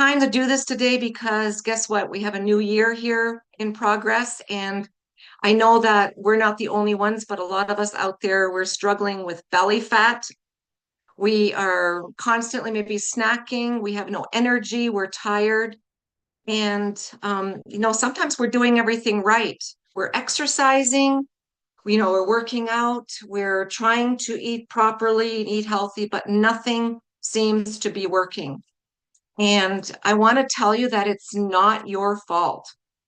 time to do this today because guess what? We have a new year here in progress, and I know that we're not the only ones, but a lot of us out there, we're struggling with belly fat. We are constantly maybe snacking. We have no energy. We're tired. And, sometimes we're doing everything right. We're exercising, we're working out, we're trying to eat properly and eat healthy, but nothing seems to be working. And I want to tell you that it's not your fault.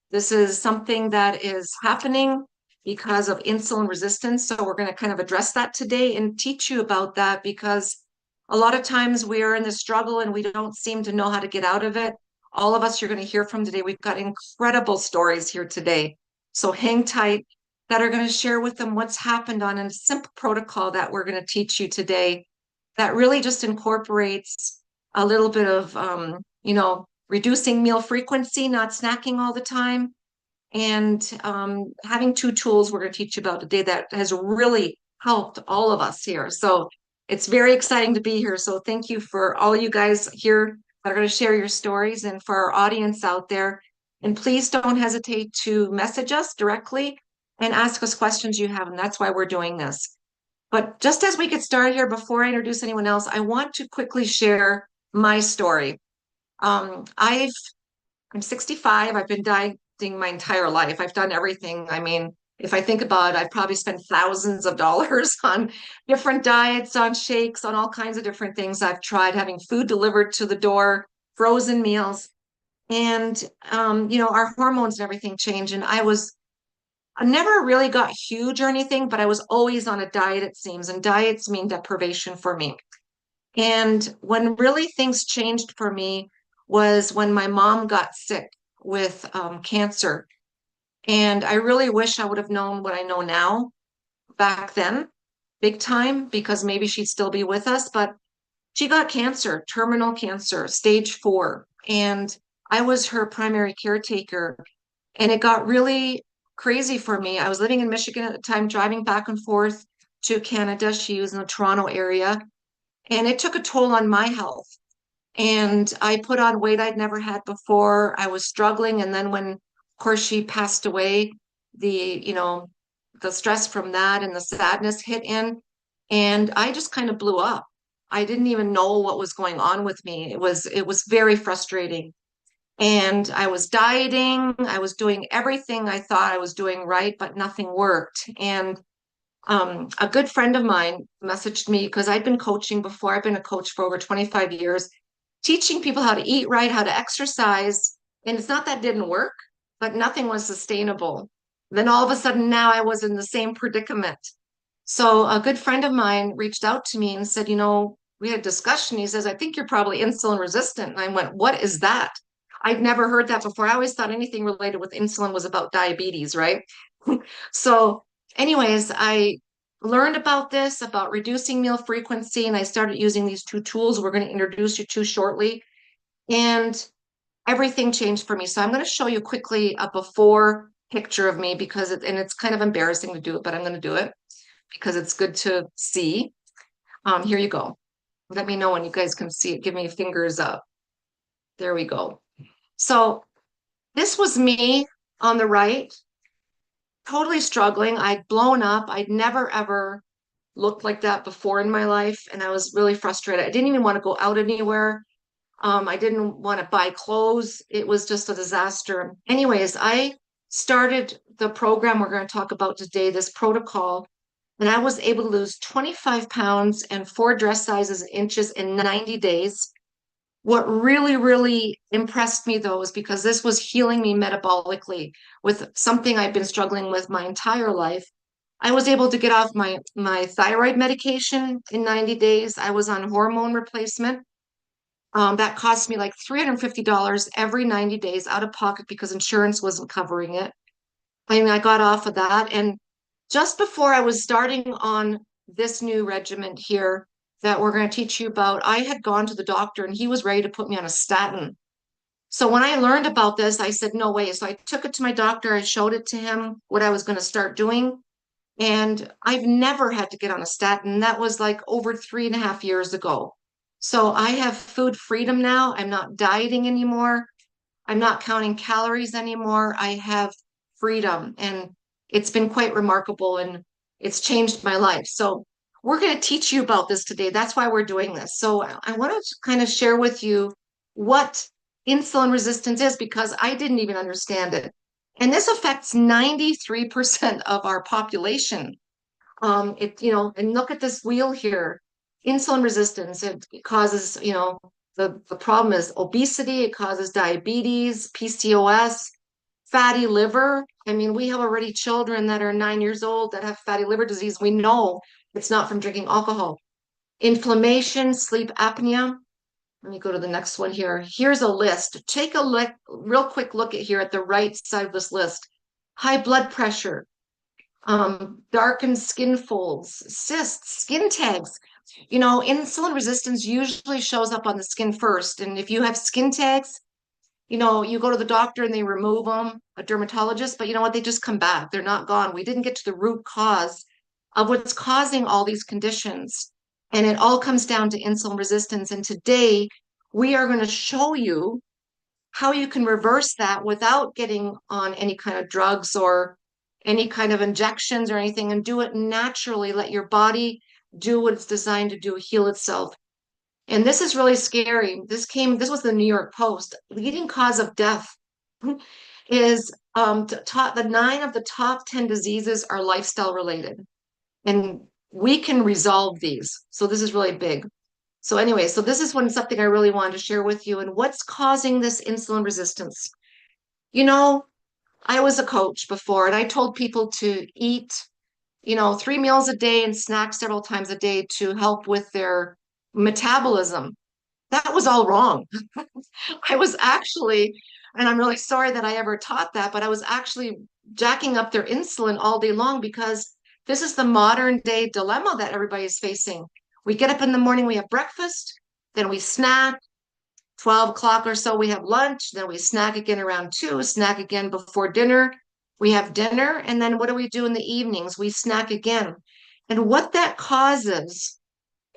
This is something that is happening because of insulin resistance. So we're going to kind of address that today and teach you about that because a lot of times we are in the struggle and we don't seem to know how to get out of it. All of us you're going to hear from today, we've got incredible stories here today. So hang tight that are going to share with them what's happened on a simple protocol that we're going to teach you today that really just incorporates a little bit of, reducing meal frequency, not snacking all the time, and having two tools we're going to teach you about today that has really helped all of us here. So it's very exciting to be here. So thank you for all you guys here that are going to share your stories and for our audience out there. And please don't hesitate to message us directly and ask us questions you have. And that's why we're doing this. But just as we get started here, before I introduce anyone else, I want to quickly share my story. I'm 65. I've been dieting my entire life. I've done everything. I mean, if I think about it, I've probably spent thousands of dollars on different diets, on shakes, on all kinds of different things. I've tried having food delivered to the door, frozen meals, and our hormones and everything change. And I never really got huge or anything, but I was always on a diet, it seems, and diets mean deprivation for me. And when really things changed for me was when my mom got sick with cancer. And I really wish I would have known what I know now back then, big time, because maybe she'd still be with us. But she got cancer, terminal cancer, stage 4. And I was her primary caretaker. And it got really crazy for me. I was living in Michigan at the time, driving back and forth to Canada. She was in the Toronto area. And it took a toll on my health. And I put on weight I'd never had before. I was struggling. And then when, of course, she passed away, the stress from that and the sadness hit in. And I just kind of blew up. I didn't even know what was going on with me. It was very frustrating. And I was dieting. I was doing everything I thought I was doing right, but nothing worked. And a good friend of mine messaged me because I'd been coaching before. I've been a coach for over 25 years, teaching people how to eat right, how to exercise. And it's not that it didn't work, but nothing was sustainable. Then all of a sudden now I was in the same predicament. So a good friend of mine reached out to me and said, we had a discussion. He says, I think you're probably insulin resistant. And I went, what is that? I'd never heard that before. I always thought anything related with insulin was about diabetes, right? So anyways, I learned about this, about reducing meal frequency, and I started using these two tools we're going to introduce you to shortly. And everything changed for me. So I'm going to show you quickly a before picture of me because it's kind of embarrassing to do it, but I'm going to do it because it's good to see. Here you go. Let me know when you guys can see it. Give me fingers up. There we go. So this was me on the right, totally struggling. I'd blown up. I'd never, ever looked like that before in my life. And I was really frustrated. I didn't even want to go out anywhere. I didn't want to buy clothes. It was just a disaster. Anyways, I started the program we're going to talk about today, this protocol, and I was able to lose 25 pounds and 4 dress sizes and inches in 90 days. What really, really impressed me, though, is because this was healing me metabolically with something I've been struggling with my entire life. I was able to get off my thyroid medication in 90 days. I was on hormone replacement. That cost me like $350 every 90 days out of pocket because insurance wasn't covering it. I mean, I got off of that. And just before I was starting on this new regimen here that we're going to teach you about, I had gone to the doctor and he was ready to put me on a statin. So when I learned about this, I said, no way. So I took it to my doctor. I showed it to him what I was going to start doing. And I've never had to get on a statin. That was like over 3.5 years ago. So I have food freedom now. I'm not dieting anymore. I'm not counting calories anymore. I have freedom, and it's been quite remarkable, and it's changed my life. So we're going to teach you about this today. That's why we're doing this. So I want to kind of share with you what insulin resistance is because I didn't even understand it. And this affects 93% of our population. And look at this wheel here. Insulin resistance, it causes, the problem is obesity, it causes diabetes, PCOS, fatty liver. I mean, we have already children that are 9 years old that have fatty liver disease. We know it's not from drinking alcohol. Inflammation, sleep apnea. Let me go to the next one here. Here's a list. Take a real quick look at here at the right side of this list. High blood pressure, darkened skin folds, cysts, skin tags. Insulin resistance usually shows up on the skin first. And if you have skin tags, you go to the doctor and they remove them, a dermatologist, but you know what? They just come back. They're not gone. We didn't get to the root cause of what's causing all these conditions. And it all comes down to insulin resistance. And today we are going to show you how you can reverse that without getting on any kind of drugs or any kind of injections or anything, and do it naturally. Let your body do what it's designed to do, heal itself. And this is really scary. This was the New York Post. Leading cause of death is the 9 of the top 10 diseases are lifestyle related. And we can resolve these. So this is really big. So anyway, so this is something I really wanted to share with you. And what's causing this insulin resistance? You know, I was a coach before, and I told people to eat, 3 meals a day and snack several times a day to help with their metabolism. That was all wrong. I was actually, and I'm really sorry that I ever taught that, but I was actually jacking up their insulin all day long because this is the modern day dilemma that everybody is facing. We get up in the morning, we have breakfast, then we snack, 12 o'clock or so, we have lunch, then we snack again around 2, snack again before dinner. We have dinner, and then what do we do in the evenings? We snack again. And what that causes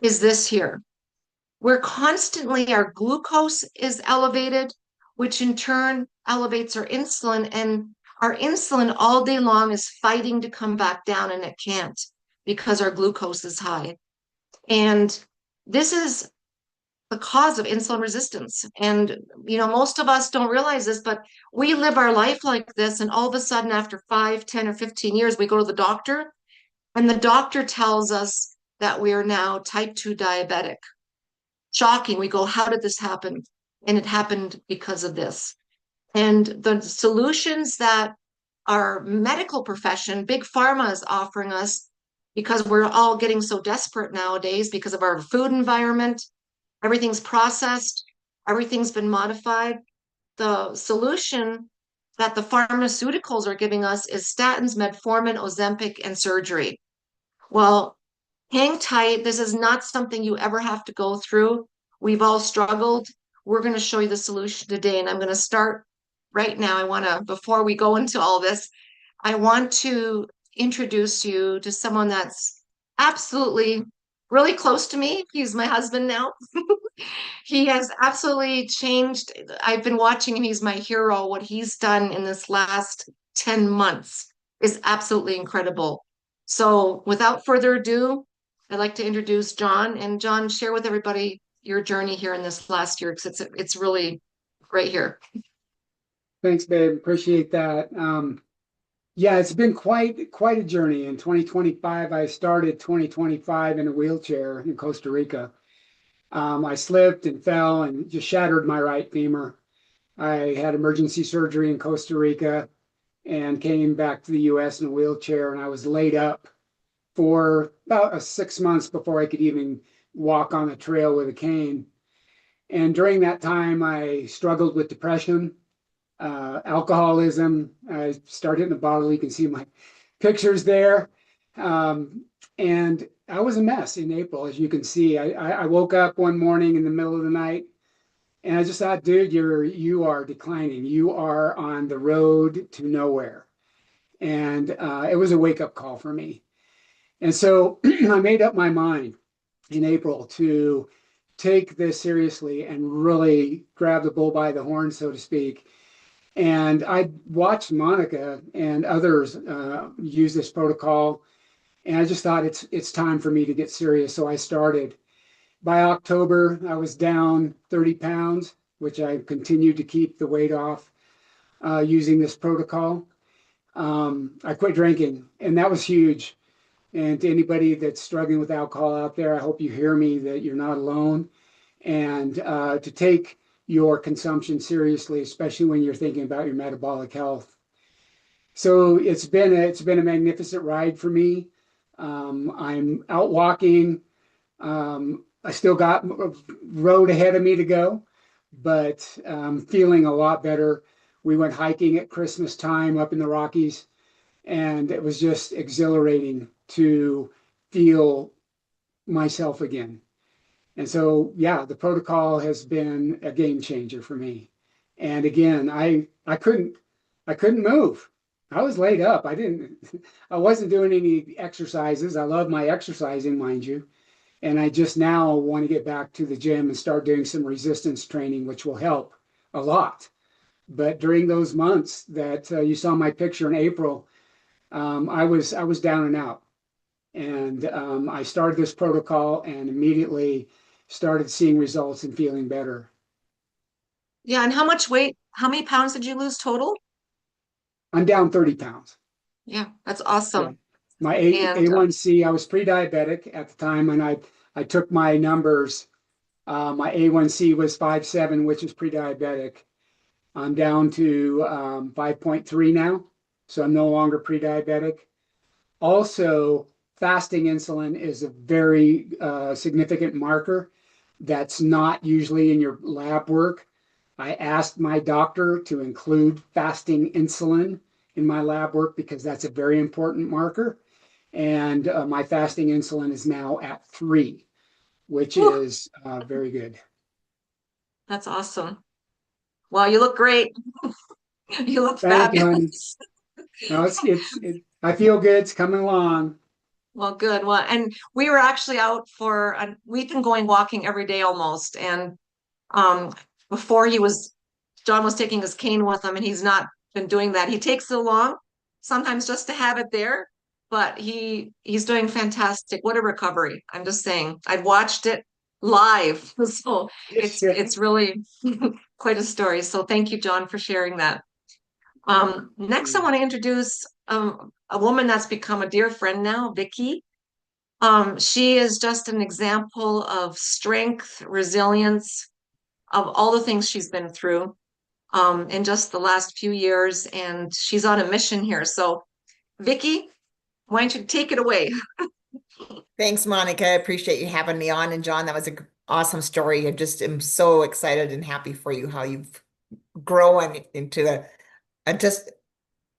is this here. Our glucose is elevated, which in turn elevates our insulin. And our insulin all day long is fighting to come back down, and it can't because our glucose is high. And this is the cause of insulin resistance. And, most of us don't realize this, but we live our life like this. And all of a sudden, after 5, 10, or 15 years, we go to the doctor, and the doctor tells us that we are now type 2 diabetic. Shocking. We go, how did this happen? And it happened because of this. And the solutions that our medical profession, big pharma, is offering us, because we're all getting so desperate nowadays because of our food environment, everything's processed, everything's been modified. The solution that the pharmaceuticals are giving us is statins, metformin, Ozempic, and surgery. Well, hang tight. This is not something you ever have to go through. We've all struggled. We're going to show you the solution today. And I'm going to start right now. Before we go into all this, I want to introduce you to someone that's absolutely really close to me. He's my husband now. He has absolutely changed. I've been watching him. He's my hero. What he's done in this last 10 months is absolutely incredible. So without further ado, I'd like to introduce John. And John, share with everybody your journey here in this last year, because it's really great here. Thanks, babe. Appreciate that. Yeah, it's been quite a journey. In 2025, I started 2025 in a wheelchair in Costa Rica. I slipped and fell and just shattered my right femur. I had emergency surgery in Costa Rica and came back to the US in a wheelchair, and I was laid up for about 6 months before I could even walk on the trail with a cane. And during that time, I struggled with depression, alcoholism. I started in the bottle. You can see my pictures there. And I was a mess in April, as you can see. I woke up one morning in the middle of the night, and I just thought, dude, you are declining. You are on the road to nowhere. And it was a wake-up call for me. And so I made up my mind in April to take this seriously and really grab the bull by the horn, so to speak. And I watched Monica and others use this protocol, and I just thought it's time for me to get serious. So I started. By October, I was down 30 pounds, which I continued to keep the weight off using this protocol. I quit drinking, and that was huge. And to anybody that's struggling with alcohol out there, I hope you hear me that you're not alone. And to take your consumption seriously, especially when you're thinking about your metabolic health. So it's been a magnificent ride for me. I'm out walking. I still got a road ahead of me to go, but feeling a lot better. We went hiking at Christmas time up in the Rockies, and it was just exhilarating to feel myself again. And so, yeah, the protocol has been a game changer for me. And again, I couldn't move. I was laid up. I wasn't doing any exercises. I love my exercising, mind you. And I just now want to get back to the gym and start doing some resistance training, which will help a lot. But during those months that you saw my picture in April, I was down and out, and I started this protocol and immediately started seeing results and feeling better. Yeah, and how many pounds did you lose total? I'm down 30 pounds. Yeah, that's Yeah. awesome. My And A1C, I was pre-diabetic at the time, and I took my numbers. My A1C was 5.7, which is pre-diabetic. I'm down to 5.3 now, so I'm no longer pre-diabetic. Also, fasting insulin is a very significant marker that's not usually in your lab work. I asked my doctor to include fasting insulin in my lab work because that's a very important marker. And my fasting insulin is now at 3, which whew, is very good. that's awesome. Well, you look great. You look Thank you, honey. fabulous. No, I feel good. It's coming along. Well, good. Well, and we were actually out we've been going walking every day almost. And um, before John was taking his cane with him, and he's not been doing that. He takes it along sometimes just to have it there, but he's doing fantastic. What a recovery. I'm just saying. I've watched it live. So it's really quite a story. So thank you, John, for sharing that. Next, I want to introduce a woman that's become a dear friend now, Vicky. She is just an example of strength, resilience, of all the things she's been through in just the last few years, and she's on a mission here. So, Vicky, why don't you take it away? Thanks, Monica. I appreciate you having me on. And John, that was an awesome story. I just am so excited and happy for you, how you've grown into and just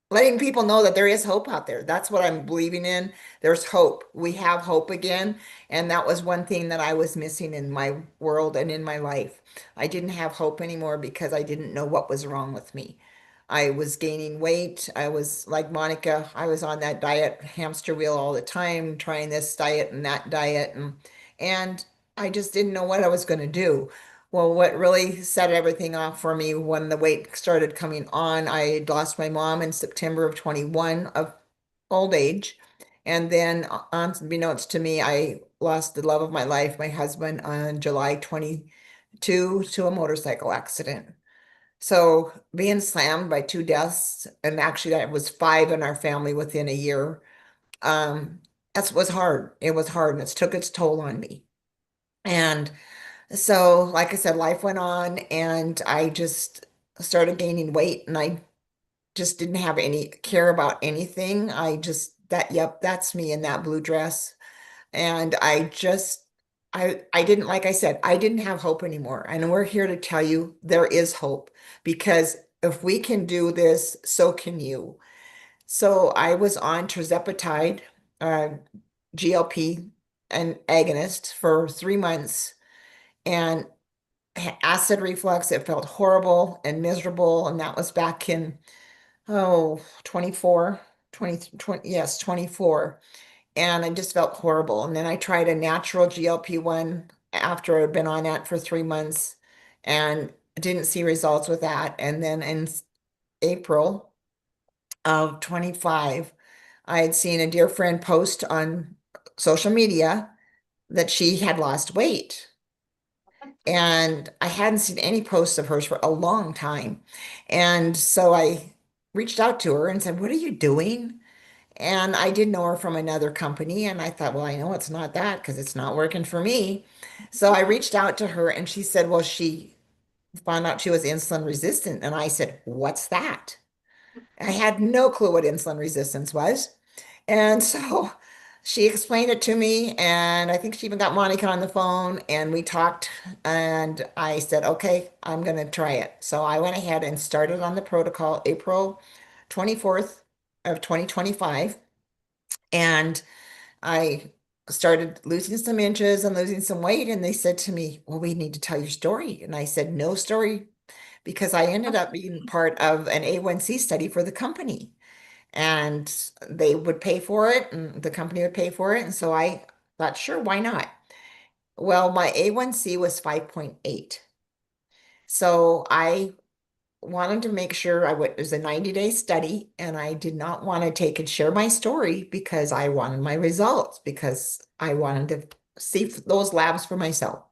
letting people know that there is hope out there. That's what I'm believing in. There's hope. We have hope again. And that was one thing that I was missing in my world and in my life. I didn't have hope anymore because I didn't know what was wrong with me. I was gaining weight. I was like Monica, I was on that diet hamster wheel all the time, trying this diet and that diet and I just didn't know what I was going to do. Well, what really set everything off for me when the weight started coming on, I lost my mom in September of 21 of old age. And then, unbeknownst to me, I lost the love of my life, my husband, on July 22 to a motorcycle accident. So being slammed by 2 deaths, and actually that was 5 in our family within a year, um, that was hard. It was hard and it took its toll on me. And so, like I said, life went on and I just started gaining weight and I just didn't have any care about anything. Yep, that's me in that blue dress. And I didn't, like I said, I didn't have hope anymore. And we're here to tell you there is hope because if we can do this, so can you. So I was on tirzepatide, uh, GLP, and agonist for 3 months. And acid reflux. It felt horrible and miserable. And that was back in, 24, 20, yes, 24. And I just felt horrible. And then I tried a natural GLP-1 after I'd been on that for 3 months and didn't see results with that. And then in April of 25, I had seen a dear friend post on social media that she had lost weight. And I hadn't seen any posts of hers for a long time. And so I reached out to her and said, "What are you doing?" And I did know her from another company. And I thought, well, I know it's not that because it's not working for me. So I reached out to her and she said, well, she found out she was insulin resistant. And I said, "What's that?" I had no clue what insulin resistance was. And so she explained it to me, and I think she even got Monica on the phone, and we talked, and I said, okay, I'm going to try it. So I went ahead and started on the protocol April 24th of 2025, and I started losing some inches and losing some weight, and they said to me, well, we need to tell your story. And I said, no story, because I ended up being part of an A1C study for the company and they would pay for it and the company would pay for it. And so I thought, sure, why not? Well, my A1C was 5.8. So I wanted to make sure it was a 90-day study and I did not want to take and share my story because I wanted my results, because I wanted to see those labs for myself.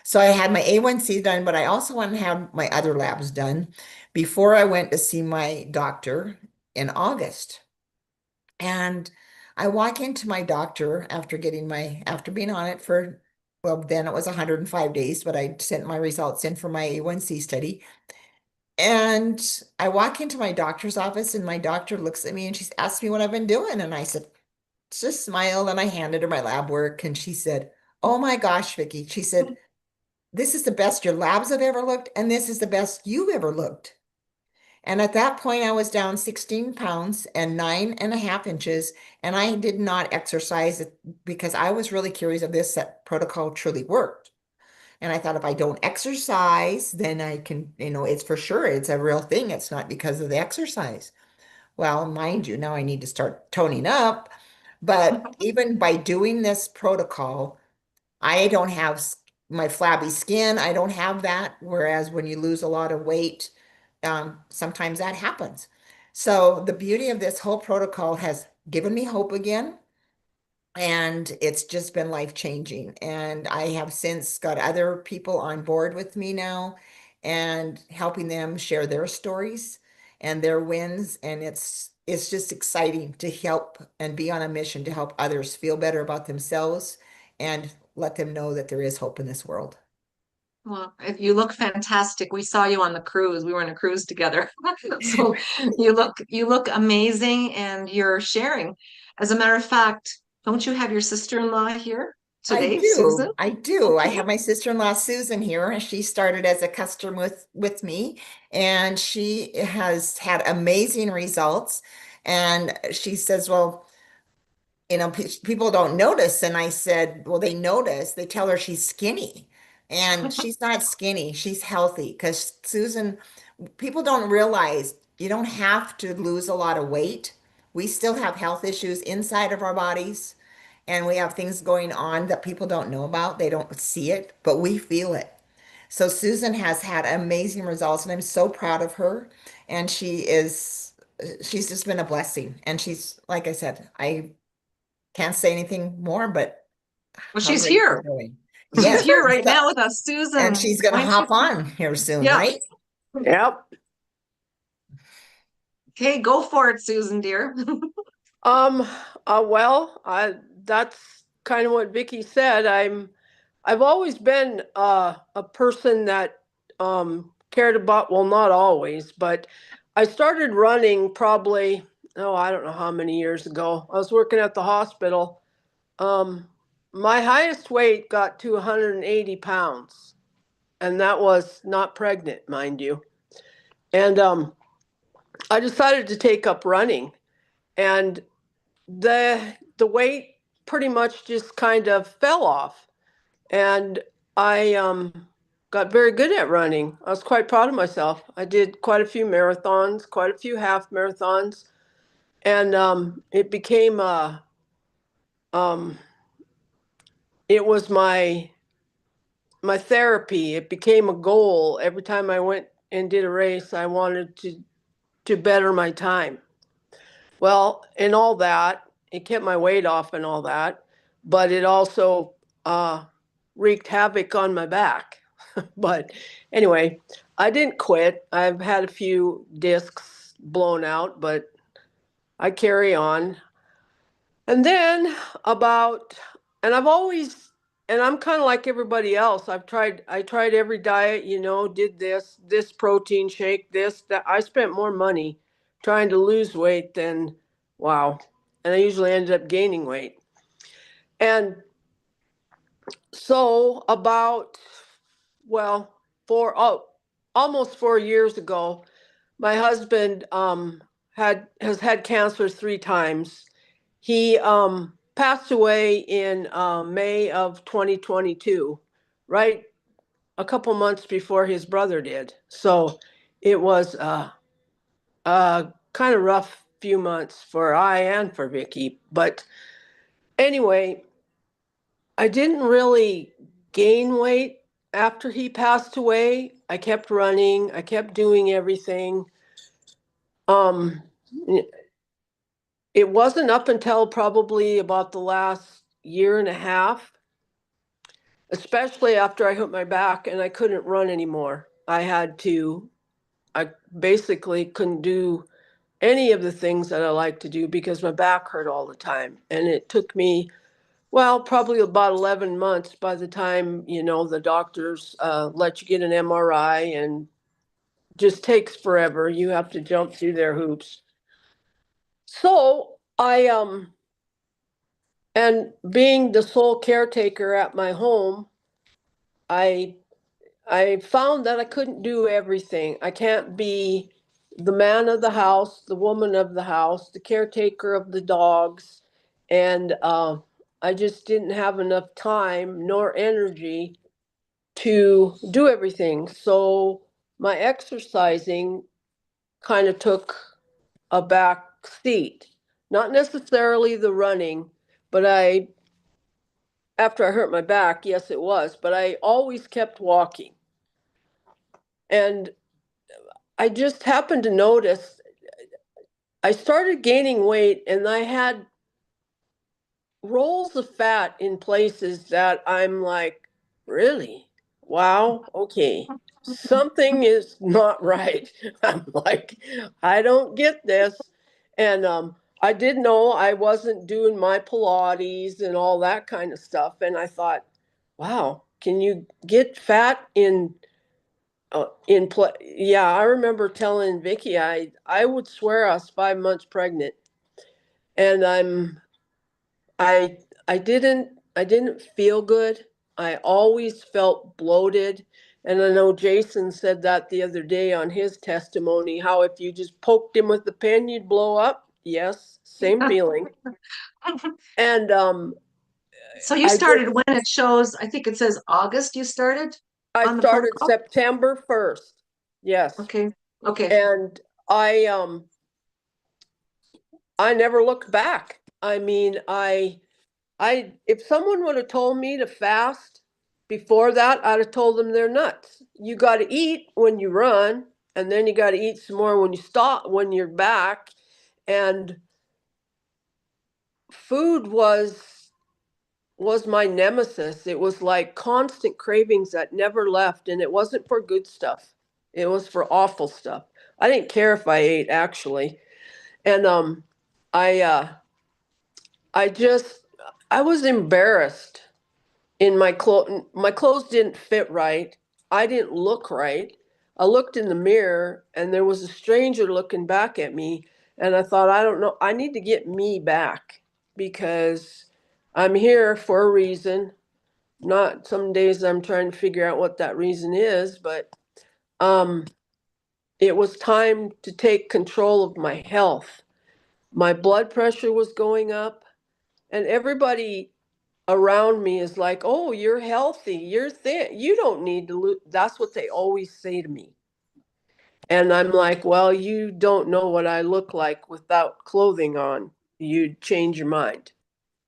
So I had my A1C done, but I also wanted to have my other labs done before I went to see my doctor in August. And I walk into my doctor after after being on it for, well, then it was 105 days, but I sent my results in for my A1C study. And I walk into my doctor's office and my doctor looks at me and she's asked me what I've been doing. And I said, just smiled and I handed her my lab work. And she said, oh my gosh, Vicki. She said, this is the best your labs have ever looked. And this is the best you ever looked. And at that point, I was down 16 pounds and 9.5 inches. And I did not exercise because I was really curious if this protocol truly worked. And I thought if I don't exercise, then I can, it's for sure, it's a real thing. It's not because of the exercise. Well, mind you, now I need to start toning up. But even by doing this protocol, I don't have my flabby skin. I don't have that. Whereas when you lose a lot of weight, sometimes that happens. So the beauty of this whole protocol has given me hope again. And it's just been life changing. And I have since got other people on board with me now and helping them share their stories and their wins. And it's just exciting to help and be on a mission to help others feel better about themselves and let them know that there is hope in this world. Well, if you look fantastic. We saw you on the cruise. We were on a cruise together. So you look amazing and you're sharing. As a matter of fact, don't you have your sister-in-law here I today, Susan? do. I do. I Okay. have my sister-in-law Susan here, and she started as a customer with me, and she has had amazing results. And she says, "Well, people don't notice." And I said, "Well, they notice. They tell her she's skinny, and she's not skinny. She's healthy." Because Susan, people don't realize you don't have to lose a lot of weight. We still have health issues inside of our bodies. And we have things going on that people don't know about. They don't see it, but we feel it. So Susan has had amazing results, and I'm so proud of her. And she's just been a blessing. And she's, like I said, I can't say anything more, but Well, how she's great here. you're doing. She's Yes. here right So- now with us, and Susan. she's going to Why don't you? hop on here soon, Yeah. right? Yep. Okay, go for it, Susan, dear. Um, that's kind of what Vicky said. I've always been a person that cared about, well, not always, but I started running probably, oh, I don't know how many years ago. I was working at the hospital. Um, my highest weight got to 180 pounds, and that was not pregnant, mind you. And I decided to take up running. And the weight pretty much just kind of fell off, and I got very good at running. I was quite proud of myself. I did quite a few marathons, quite a few half marathons, and it became um, it was my my therapy. It became a goal. Every time I went and did a race, I wanted to better my time. Well, in all that, it kept my weight off and all that, but it also wreaked havoc on my back. But anyway, I didn't quit. I've had a few discs blown out, but I carry on. And then and I've always, and I'm kind of like everybody else. I tried every diet, did this protein shake, that. I spent more money trying to lose weight than, wow. And I usually ended up gaining weight. And so well, almost 4 years ago, my husband has had cancer 3 times. He passed away in May of 2022, right a couple months before his brother did. So it was kind of rough few months for I and for Vicky. But anyway, I didn't really gain weight after he passed away. I kept running. I kept doing everything. Um, it wasn't up until probably about the last year and a half, especially after I hurt my back and I couldn't run anymore. I basically couldn't do any of the things that I like to do because my back hurt all the time. And it took me, well, probably about 11 months by the time, the doctors let you get an MRI, and just takes forever. You have to jump through their hoops. So and being the sole caretaker at my home, I I found that I couldn't do everything. I can't be the man of the house, the woman of the house, the caretaker of the dogs, and I just didn't have enough time nor energy to do everything. So my exercising kind of took a back seat. Not necessarily the running, but after I hurt my back, yes, it was, but I always kept walking. And I just happened to notice I started gaining weight and I had rolls of fat in places that I'm like, really? Wow, okay. Something is not right. I'm like, I don't get this. And I did know I wasn't doing my Pilates and all that kind of stuff. And I thought, wow, can you get fat yeah, I remember telling Vicky I would swear I was 5 months pregnant, and I I didn't feel good. I always felt bloated, and I know Jason said that the other day on his testimony, how if you just poked him with the pen, you'd blow up. Yes, same feeling. And So you I started just when it shows, I think it says August you started I on the started protocol? September 1st. Yes, Okay, okay. and I never looked back. I mean, if someone would have told me to fast before that, I'd have told them they're nuts. You got to eat when you run, and then you got to eat some more when you stop, when you're back. And food was my nemesis. It was like constant cravings that never left, and it wasn't for good stuff. It was for awful stuff. I didn't care if I ate, actually. And I I just I was embarrassed in my clothes. My clothes didn't fit right. I didn't look right. I looked in the mirror and there was a stranger looking back at me, and I thought, I don't know, I need to get me back because I'm here for a reason. Not some days I'm trying to figure out what that reason is, but um it was time to take control of my health. My blood pressure was going up, and everybody around me is like, "Oh, you're healthy. You're thin. You don't need to lose." That's what they always say to me. And I'm like, "Well, you don't know what I look like without clothing on. You'd change your mind."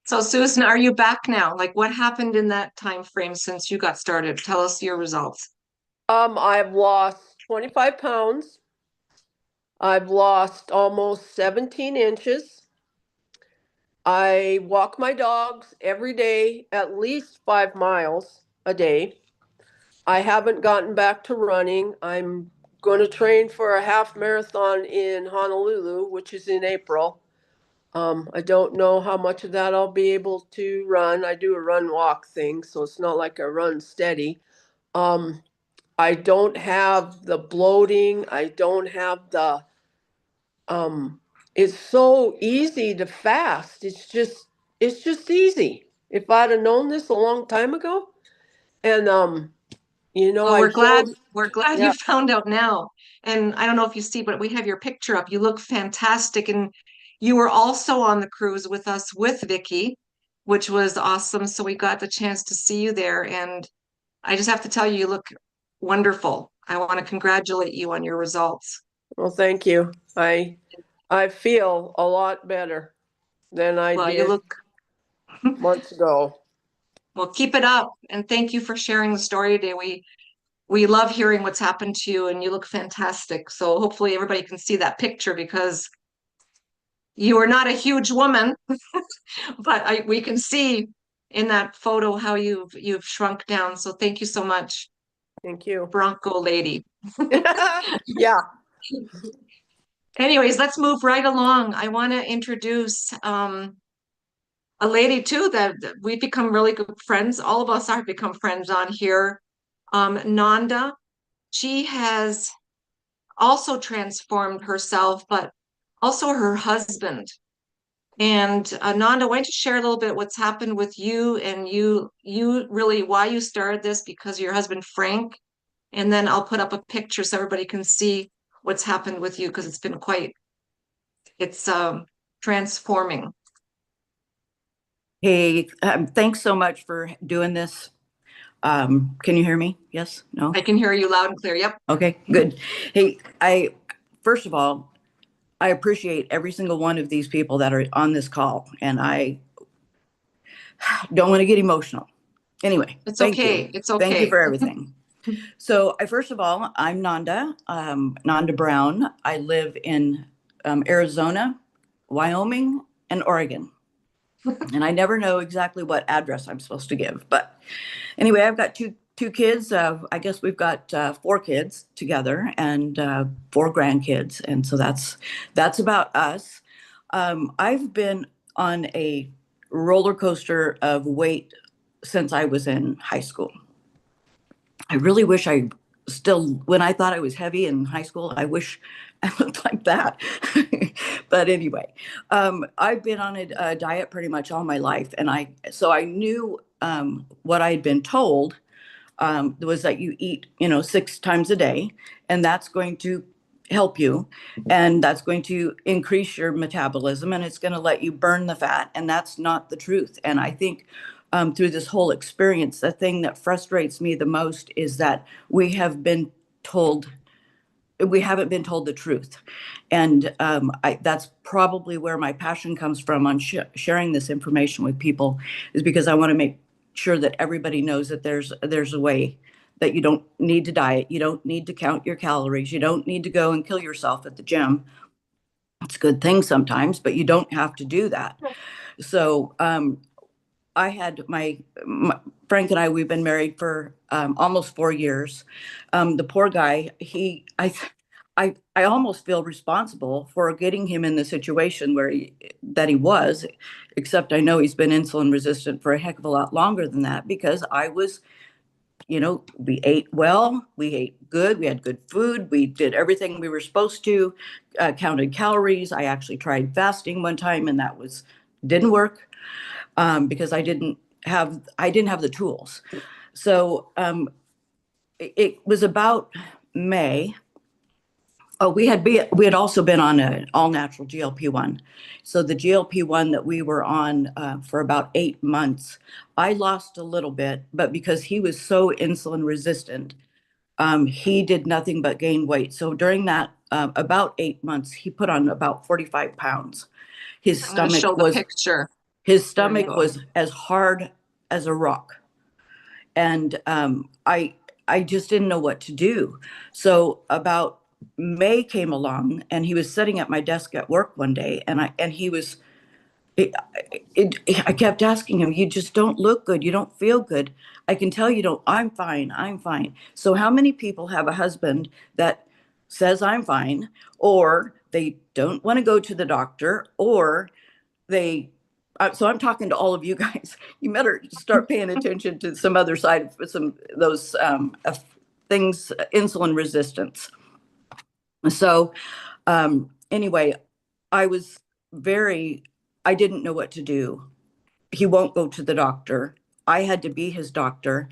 So Susan, are you back now? Like what happened in that time frame since you got started? Tell us your results. I've lost 25 pounds. I've lost almost 17 inches. I walk my dogs every day, at least 5 miles a day. I haven't gotten back to running. I'm going to train for a half marathon in Honolulu, which is in April. I don't know how much of that I'll be able to run. I do a run walk thing, so it's not like I run steady. Um, I don't have the bloating. I don't have the it's so easy to fast. It's just easy. If I'd have known this a long time ago, and Well, I showed, we're glad yeah. you found out now. And I don't know if you see, but we have your picture up. You look fantastic. And you were also on the cruise with us with Vicky, which was awesome. So we got the chance to see you there. And I just have to tell you, you look wonderful. I want to congratulate you on your results. Well, thank you. I feel a lot better than I Well, you did look, months ago. well, keep it up. And thank you for sharing the story today. We love hearing what's happened to you and you look fantastic. So hopefully everybody can see that picture because you are not a huge woman, but we can see in that photo how you've shrunk down. So thank you so much, Thank you. Bronco lady. Yeah. Anyways, let's move right along. I want to introduce a lady too that we've become really good friends. All of us have become friends on here. Nanda, she has also transformed herself, but also her husband. And Nanda, why don't you share a little bit what's happened with you and you really why you started this because of your husband Frank, and then I'll put up a picture so everybody can see what's happened with you because it's been it's transforming. Hey, thanks so much for doing this. Can you hear me? Yes? No? I can hear you loud and clear. Yep. Okay, good. Hey, first of all, I appreciate every single one of these people that are on this call, and I don't want to get emotional. Anyway, It's thank you. okay. It's Thank you okay. for everything. So, first of all, I'm Nanda, Nanda Brown. I live in Arizona, Wyoming, and Oregon. And I never know exactly what address I'm supposed to give. But anyway, I've got two kids. I guess we've got 4 kids together and 4 grandkids. And so that's about us. I've been on a roller coaster of weight since I was in high school. I really wish I still, when I thought I was heavy in high school, I wish I looked like that. But anyway, I've been on a diet pretty much all my life. And so I knew what I had been told was that you eat, 6 times a day, and that's going to help you, and that's going to increase your metabolism, and it's going to let you burn the fat, and that's not the truth. And I think through this whole experience, the thing that frustrates me the most is that we haven't been told the truth. And that's probably where my passion comes from on sharing this information with people, is because I want to make sure that everybody knows that there's a way, that you don't need to diet. You don't need to count your calories. You don't need to go and kill yourself at the gym. It's a good thing sometimes, but you don't have to do that. So I had my Frank and we've been married for almost 4 years. The poor guy, I almost feel responsible for getting him in the situation that he was, except I know he's been insulin resistant for a heck of a lot longer than that, because I was, we ate well, we ate good, we had good food, we did everything we were supposed to, counted calories. I actually tried fasting one time, and didn't work because I didn't have the tools. So it was about May. Oh, we had also been on an all natural GLP-1. So the GLP-1 that we were on for about 8 months, I lost a little bit, but because he was so insulin resistant, he did nothing but gain weight. So during that about 8 months, he put on about 45 pounds. His I'm going to show stomach the was picture. His stomach was as hard as a rock. And I just didn't know what to do. So about May came along, and he was sitting at my desk at work one day, and he was, I kept asking him, you just don't look good. You don't feel good. I can tell you don't. I'm fine. I'm fine. So how many people have a husband that says I'm fine, or they don't want to go to the doctor, or they, so I'm talking to all of you guys. You better start paying attention to some other side of some of those things, insulin resistance. So anyway, I was I didn't know what to do. He won't go to the doctor. I had to be his doctor.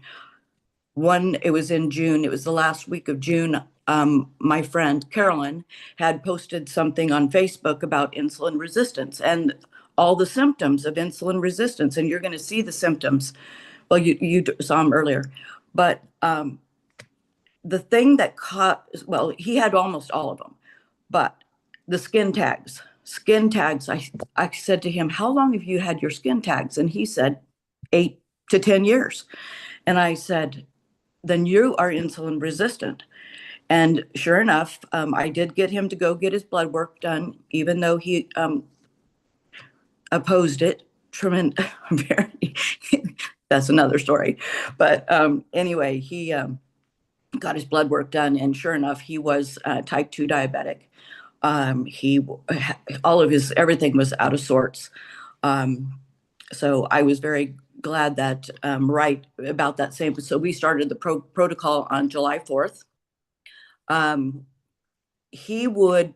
It was in June. It was the last week of June. My friend Carolyn had posted something on Facebook about insulin resistance and all the symptoms of insulin resistance. And you're going to see the symptoms. Well, you saw them earlier. But the thing that he had almost all of them. But the skin tags, I said to him, how long have you had your skin tags? And he said 8 to 10 years. And I said, then you are insulin resistant. And sure enough, I did get him to go get his blood work done, even though he opposed it. That's another story. But anyway, he got his blood work done, and sure enough, he was type 2 diabetic. All of his everything was out of sorts. So I was very glad that right about that same. So we started the protocol on July 4th. He would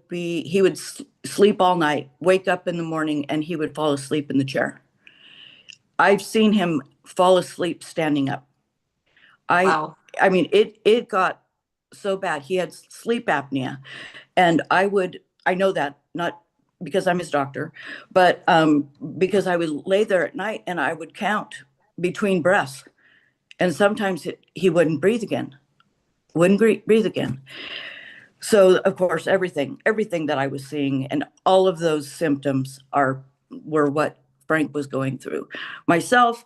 sleep all night, wake up in the morning, and he would fall asleep in the chair. I've seen him fall asleep standing up. Wow. I mean, it got so bad. He had sleep apnea, and I know that not because I'm his doctor, but because I would lay there at night and I would count between breaths, and sometimes he wouldn't breathe again. So of course, everything that I was seeing and all of those symptoms were what Frank was going through. Myself,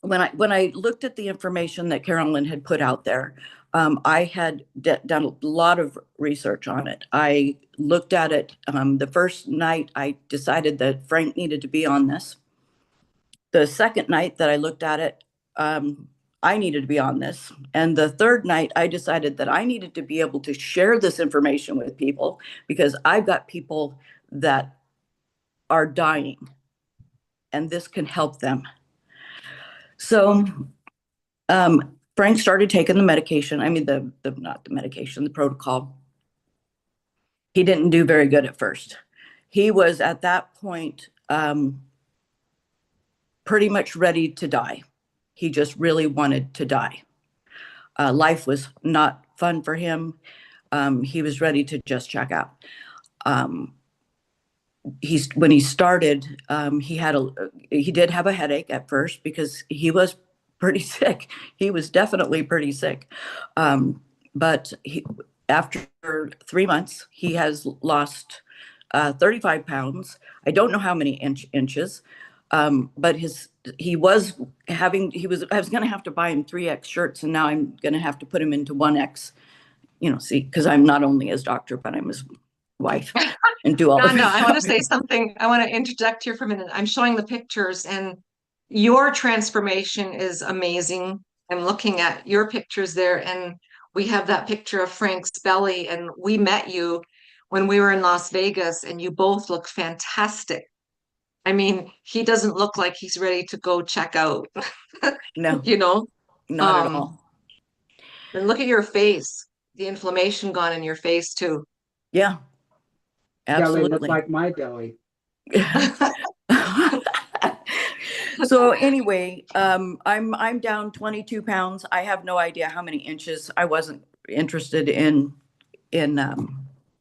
when I looked at the information that Carolyn had put out there, I had done a lot of research on it. I looked at it. The first night, I decided that Frank needed to be on this. The second night that I looked at it, I needed to be on this. And the third night, I decided that I needed to be able to share this information with people because I've got people that are dying, and this can help them. So Frank started taking the medication. I mean, not the medication, the protocol. He didn't do very good at first. He was at that point pretty much ready to die. He just really wanted to die. Life was not fun for him. He was ready to just check out. When he started, he did have a headache at first because he was pretty sick. He was definitely pretty sick. But after 3 months, he has lost 35 pounds. I don't know how many inches, but I was going to have to buy him 3X shirts, and now I'm going to have to put him into 1X, because I'm not only his doctor, but I'm his wife and do all of No, his I want to shopping. say something. I want to interject here for a minute. I'm showing the pictures, and your transformation is amazing. I'm looking at your pictures there, and we have that picture of Frank's belly, and we met you when we were in Las Vegas, and you both look fantastic. I mean, he doesn't look like he's ready to go check out, No, you know? not at all. And look at your face, the inflammation gone in your face too. Yeah, Belly looked absolutely. like my belly. So anyway, I'm down 22 pounds. I have no idea how many inches. I wasn't interested in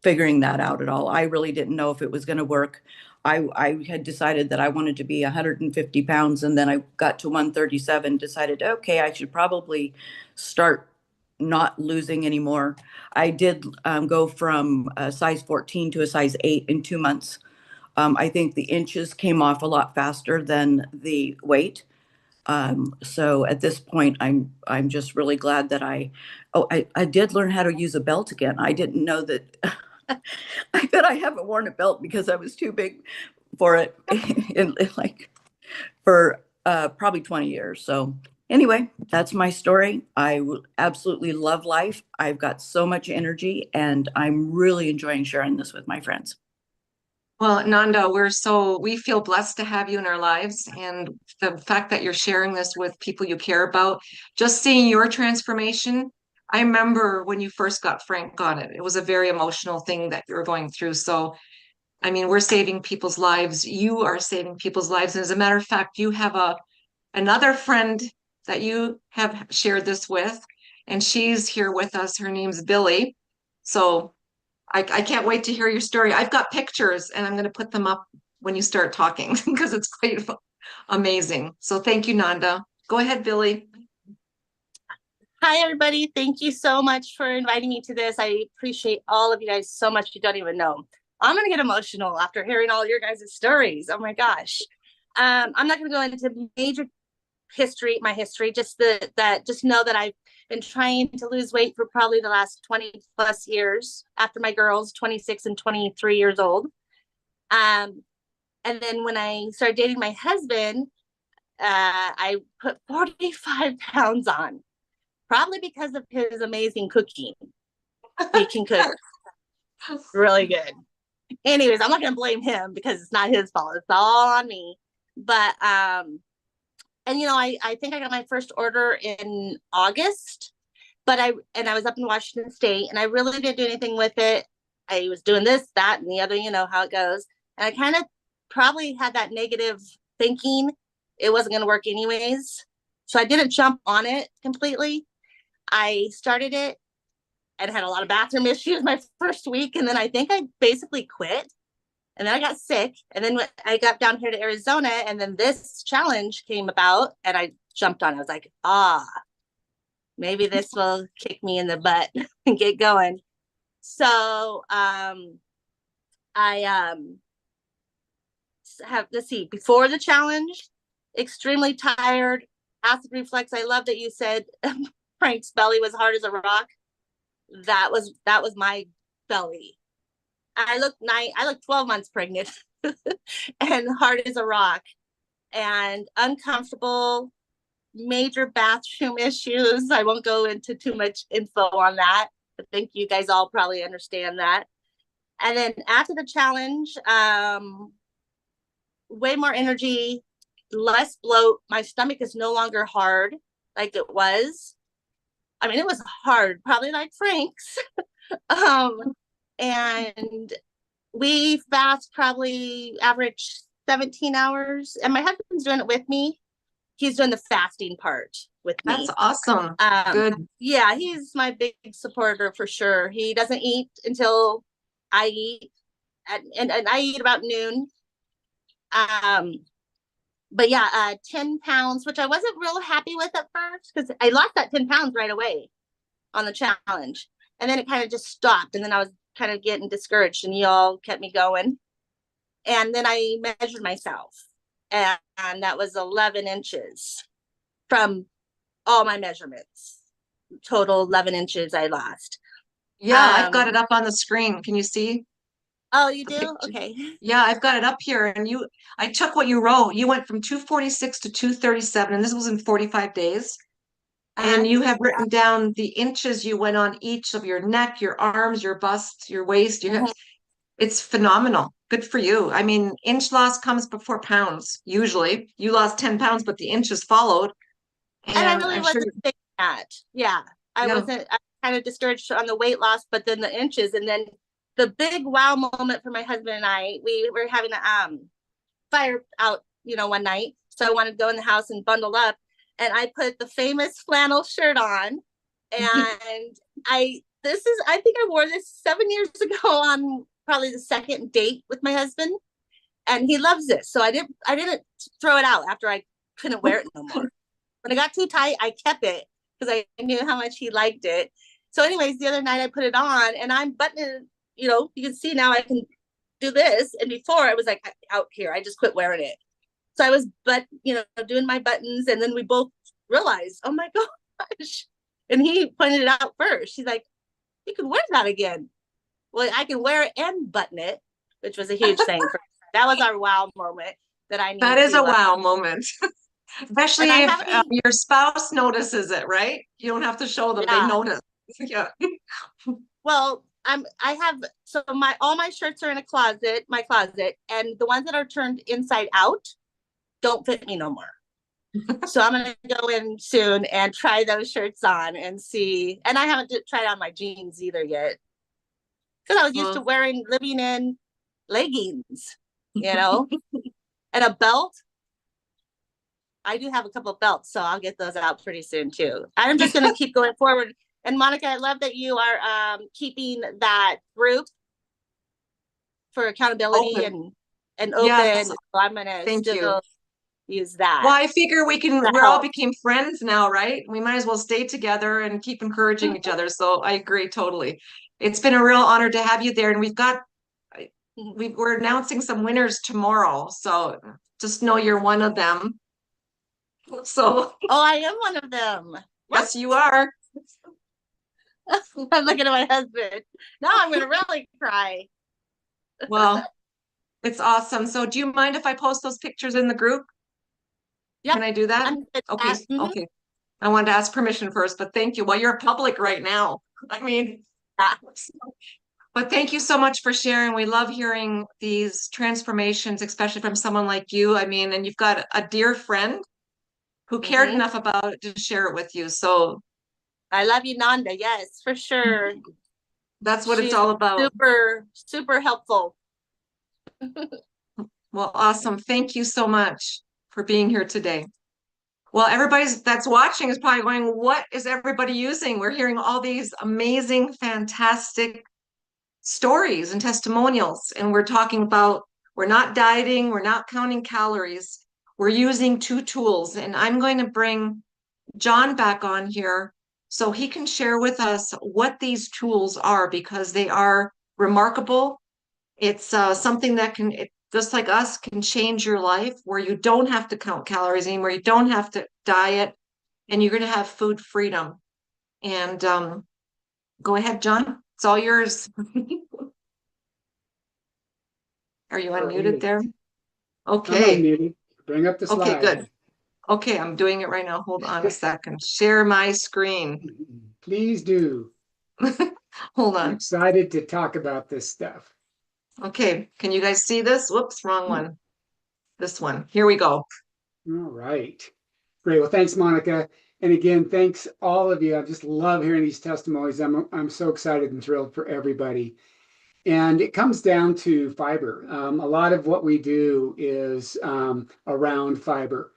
figuring that out at all. I really didn't know if it was going to work. I had decided that I wanted to be 150 pounds, and then I got to 137, decided, okay, I should probably start not losing anymore. I did go from a size 14 to a size 8 in 2 months. I think the inches came off a lot faster than the weight. So at this point, I'm just really glad that I did learn how to use a belt again. I didn't know that. I bet I haven't worn a belt because I was too big for it like for probably 20 years. So anyway, that's my story. I absolutely love life. I've got so much energy, and I'm really enjoying sharing this with my friends. Well, Nanda, we feel blessed to have you in our lives. And the fact that you're sharing this with people you care about, just seeing your transformation. I remember when you first got Frank on it, it was a very emotional thing that you were going through. So, I mean, we're saving people's lives. You are saving people's lives. And as a matter of fact, you have another friend that you have shared this with, and she's here with us. Her name's Billy. So I can't wait to hear your story. I've got pictures and I'm going to put them up when you start talking because it's quite amazing. So thank you, Nanda. Go ahead, Billy. Hi, everybody. Thank you so much for inviting me to this. I appreciate all of you guys so much. You don't even know. I'm going to get emotional after hearing all your guys' stories. Oh my gosh. I'm not going to go into major my history, just just know that I've been trying to lose weight for probably the last 20 plus years after my girls, 26 and 23 years old. And then when I started dating my husband, I put 45 pounds on, probably because of his amazing cooking. He can cook really good. Anyways, I'm not going to blame him because it's not his fault. It's all on me. But, and I think I got my first order in August, but I was up in Washington State and I really didn't do anything with it. I was doing this, that, and the other, you know how it goes. And I kind of probably had that negative thinking it wasn't going to work anyways. So I didn't jump on it completely. I started it and had a lot of bathroom issues my first week. And then I think I basically quit. And then I got sick. And then I got down here to Arizona, and then this challenge came about and I jumped on it. I was like, maybe this will kick me in the butt and get going. So I let's see, before the challenge, extremely tired, acid reflux. I love that you said Frank's belly was hard as a rock. That was my belly. I looked 12 months pregnant and hard as a rock and uncomfortable, major bathroom issues. I won't go into too much info on that. I think you guys all probably understand that. And then after the challenge, way more energy, less bloat. My stomach is no longer hard like it was. I mean, it was hard, probably like Frank's. And we fast probably average 17 hours. And my husband's doing it with me. He's doing the fasting part with me. That's awesome. Good. Yeah, he's my big supporter for sure. He doesn't eat until I eat. And I eat about noon. But yeah, 10 pounds, which I wasn't real happy with at first because I lost that 10 pounds right away on the challenge. And then it kind of just stopped. And then I was kind of getting discouraged and you all kept me going. And then I measured myself and that was 11 inches from all my measurements. Total 11 inches I lost. Yeah, I've got it up on the screen. Can you see? Oh, you do? Okay. Yeah, I've got it up here. And I took what you wrote. You went from 246 to 237, and this was in 45 days. And you have written down the inches you went on each of your neck, your arms, your bust, your waist, your hips. It's phenomenal. Good for you. I mean, inch loss comes before pounds, usually. You lost 10 pounds, but the inches followed. And I really wasn't thinking that. Yeah. I kind of discouraged on the weight loss, but then the inches. And then the big wow moment for my husband and I, we were having a fire out, one night. So I wanted to go in the house and bundle up. And I put the famous flannel shirt on. And I think I wore this 7 years ago on probably the second date with my husband. And he loves this. So I didn't throw it out after I couldn't wear it no more. When it got too tight, I kept it because I knew how much he liked it. So anyways, the other night I put it on and I'm buttoning, you can see now I can do this. And before I was like out here, I just quit wearing it. So I was, doing my buttons, and then we both realized, oh my gosh. And he pointed it out first. She's like, you can wear that again. Well, I can wear it and button it, which was a huge thing for me. That was our wow moment that I need. That is a wow moment. Especially if your spouse notices it, right? You don't have to show them, they notice. Yeah. Well, all my shirts are in my closet, and the ones that are turned inside out don't fit me no more. So I'm gonna go in soon and try those shirts on and see. And I haven't tried on my jeans either yet, because I was used to living in leggings, and a belt. I do have a couple of belts, so I'll get those out pretty soon too. I'm just gonna keep going forward. And Monica, I love that you are keeping that group for accountability and open. Yes. So I'm gonna use that. Well, I figure we're all became friends now, right? We might as well stay together and keep encouraging each other. So I agree totally. It's been a real honor to have you there. And we're announcing some winners tomorrow. So just know you're one of them. So I am one of them. Yes, you are. I'm looking at my husband. Now I'm gonna really cry. Well, it's awesome. So do you mind if I post those pictures in the group? Yeah. Can I do that? Okay. Okay. I wanted to ask permission first, but thank you. Well, you're public right now. I mean, but thank you so much for sharing. We love hearing these transformations, especially from someone like you. I mean, and you've got a dear friend who cared enough about it to share it with you. So I love you, Nanda. Yes, for sure. That's what it's all about. Super, super helpful. Well, awesome. Thank you so much for being here today. Well, everybody that's watching is probably going, what is everybody using? We're hearing all these amazing, fantastic stories and testimonials. And we're talking about, we're not dieting, we're not counting calories. We're using two tools. And I'm going to bring John back on here so he can share with us what these tools are, because they are remarkable. It's something that just like us, can change your life, where you don't have to count calories anymore. You don't have to diet, and you're going to have food freedom. And go ahead, John. It's all yours. Are you unmuted there? Okay. I'm unmuted. Bring up the slide. Okay, good. Okay, I'm doing it right now. Hold on a second. Share my screen. Please do. Hold on. I'm excited to talk about this stuff. Okay, can you guys see this? Whoops, wrong one. This one. Here we go. All right. Great. Well, thanks, Monica. And again, thanks all of you. I just love hearing these testimonies. I'm so excited and thrilled for everybody. And it comes down to fiber. A lot of what we do is around fiber.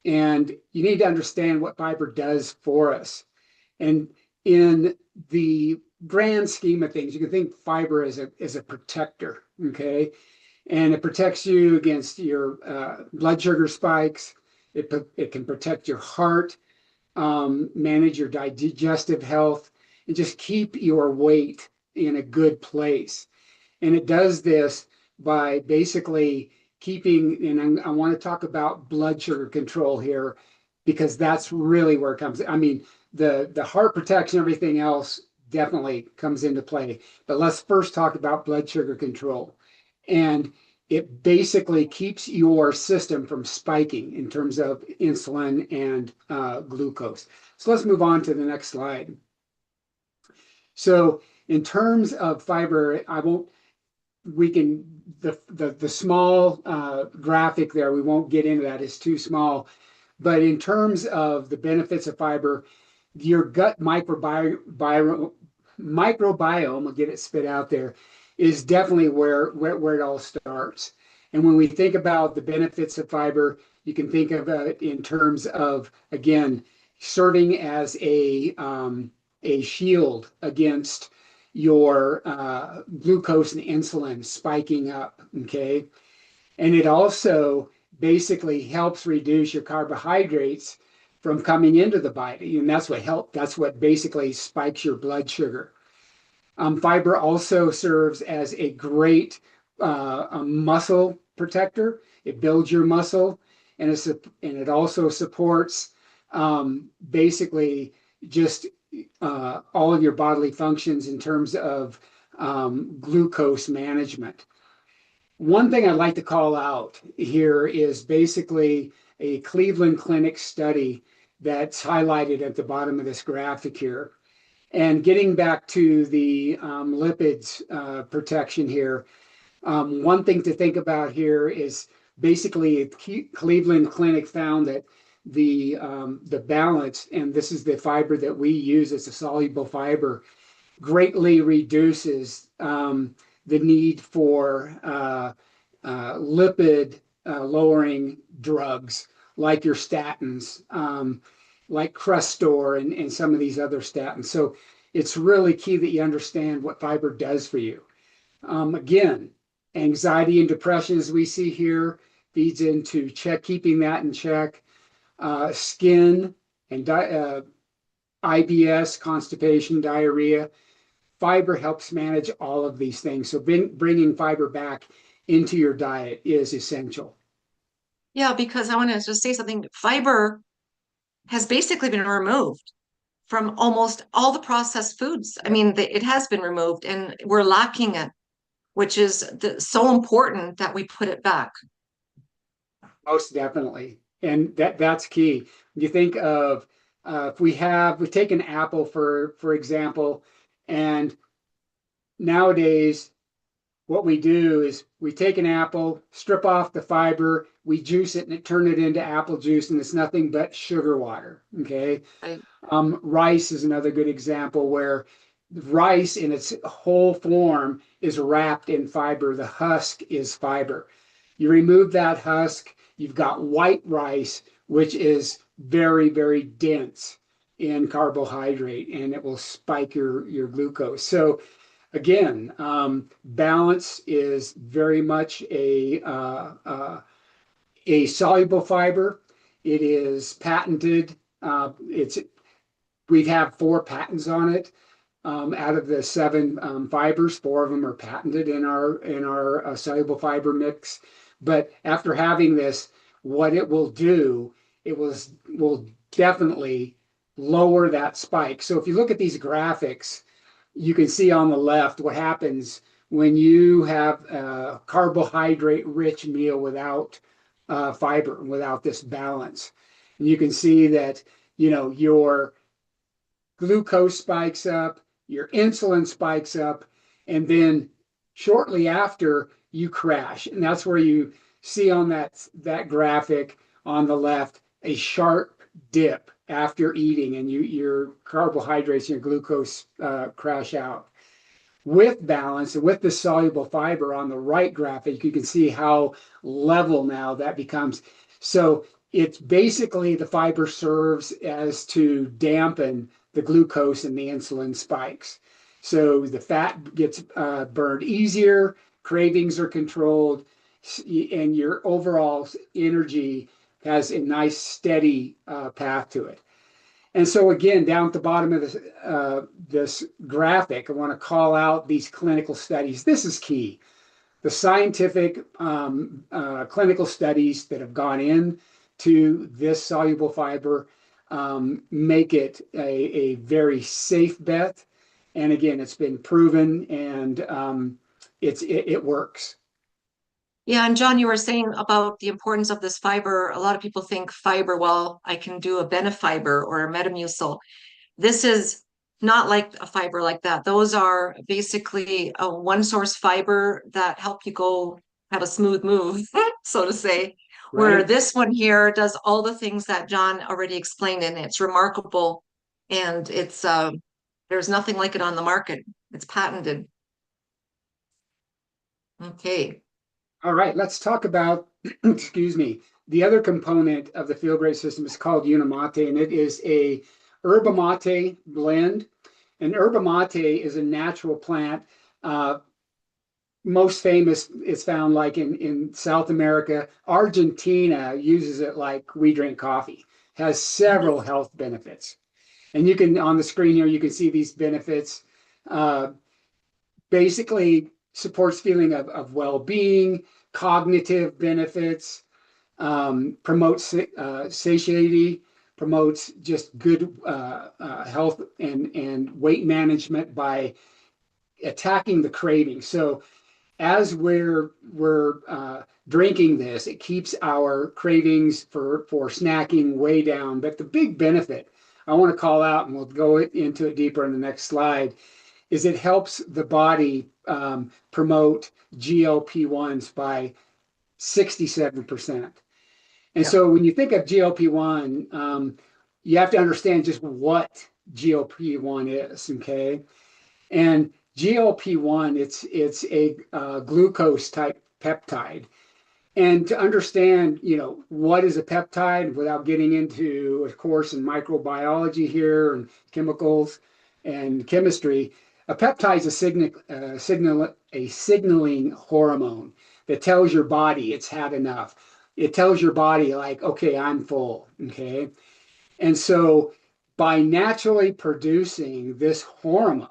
And you need to understand what fiber does for us. And in the grand scheme of things, you can think fiber as a protector, okay? And it protects you against your blood sugar spikes. It can protect your heart, manage your digestive health, and just keep your weight in a good place. And it does this by basically keeping, and I want to talk about blood sugar control here, because that's really where it comes. I mean, the heart protection, everything else definitely comes into play. But let's first talk about blood sugar control. And it basically keeps your system from spiking in terms of insulin and glucose. So let's move on to the next slide. So in terms of fiber, the small graphic there, we won't get into that, it's too small. But in terms of the benefits of fiber, your gut microbiome, I'll get it spit out there, is definitely where it all starts. And when we think about the benefits of fiber, you can think of it in terms of, again, serving as a shield against your glucose and insulin spiking up, okay? And it also basically helps reduce your carbohydrates from coming into the body, and that's what basically spikes your blood sugar. Fiber also serves as a great a muscle protector. It builds your muscle, and it also supports basically just all of your bodily functions in terms of glucose management. One thing I'd like to call out here is basically a Cleveland Clinic study that's highlighted at the bottom of this graphic here. And getting back to the lipids protection here, one thing to think about here is basically Cleveland Clinic found that the balance, and this is the fiber that we use as a soluble fiber, greatly reduces the need for lipid lowering drugs like your statins, like Crestor and some of these other statins. So it's really key that you understand what fiber does for you. Again, anxiety and depression, as we see here, feeds into keeping that in check. Skin and IBS, constipation, diarrhea. Fiber helps manage all of these things. So bringing fiber back into your diet is essential. Yeah, because I want to just say something. Fiber has basically been removed from almost all the processed foods. I mean, it has been removed and we're lacking it, which is so important that we put it back. Most definitely. And that's key. You think of if we take an apple for example, and nowadays what we do is we take an apple, strip off the fiber, we juice it and turn it into apple juice, and it's nothing but sugar water. Okay. Right. Rice is another good example where rice in its whole form is wrapped in fiber. The husk is fiber. You remove that husk, you've got white rice, which is very, very dense in carbohydrate, and it will spike your glucose. So again, balance is very much a soluble fiber. It is patented. We have 4 patents on it. Out of the 7 fibers, 4 of them are patented in our soluble fiber mix. But after having this, what it will do, it will definitely lower that spike. So if you look at these graphics, you can see on the left what happens when you have a carbohydrate-rich meal without fiber, without this balance. And you can see that, your glucose spikes up, your insulin spikes up, and then shortly after you crash. And that's where you see on that graphic on the left a sharp dip after eating, and your carbohydrates and your glucose crash out. With balance and with the soluble fiber on the right graphic, you can see how level now that becomes. So it's basically the fiber serves as to dampen the glucose and the insulin spikes. So the fat gets burned easier, cravings are controlled, and your overall energy has a nice steady path to it. And so again, down at the bottom of this graphic, I want to call out these clinical studies. This is key. The scientific clinical studies that have gone into this soluble fiber make it a very safe bet. And again, it's been proven, and it works. Yeah, and John, you were saying about the importance of this fiber. A lot of people think fiber, well, I can do a benefiber or a Metamucil. This is not like a fiber like that. Those are basically a one source fiber that help you go have a smooth move, so to say. Where Right. this one here does all the things that John already explained, and it's remarkable. And it's there's nothing like it on the market. It's patented. Okay. All right, let's talk about, excuse me, the other component of the Feel Great system is called Unimate, and it is a yerba mate blend. And yerba mate is a natural plant. Most famous is found like in South America. Argentina uses it like we drink coffee. Has several health benefits. And you can, on the screen here, you can see these benefits. Basically, supports feeling of well-being, cognitive benefits, promotes satiety, promotes just good health and weight management by attacking the craving. So as we're drinking this, it keeps our cravings for snacking way down. But the big benefit I want to call out, and we'll go into it deeper in the next slide, is it helps the body promote GLP-1s by 67%. And so when you think of GLP-1, you have to understand just what GLP-1 is, okay? And GLP-1, it's a glucose type peptide. And to understand, what is a peptide without getting into, of course, in microbiology here and chemicals and chemistry, a peptide is a signaling hormone that tells your body it's had enough. It tells your body like, okay, I'm full, okay? And so by naturally producing this hormone,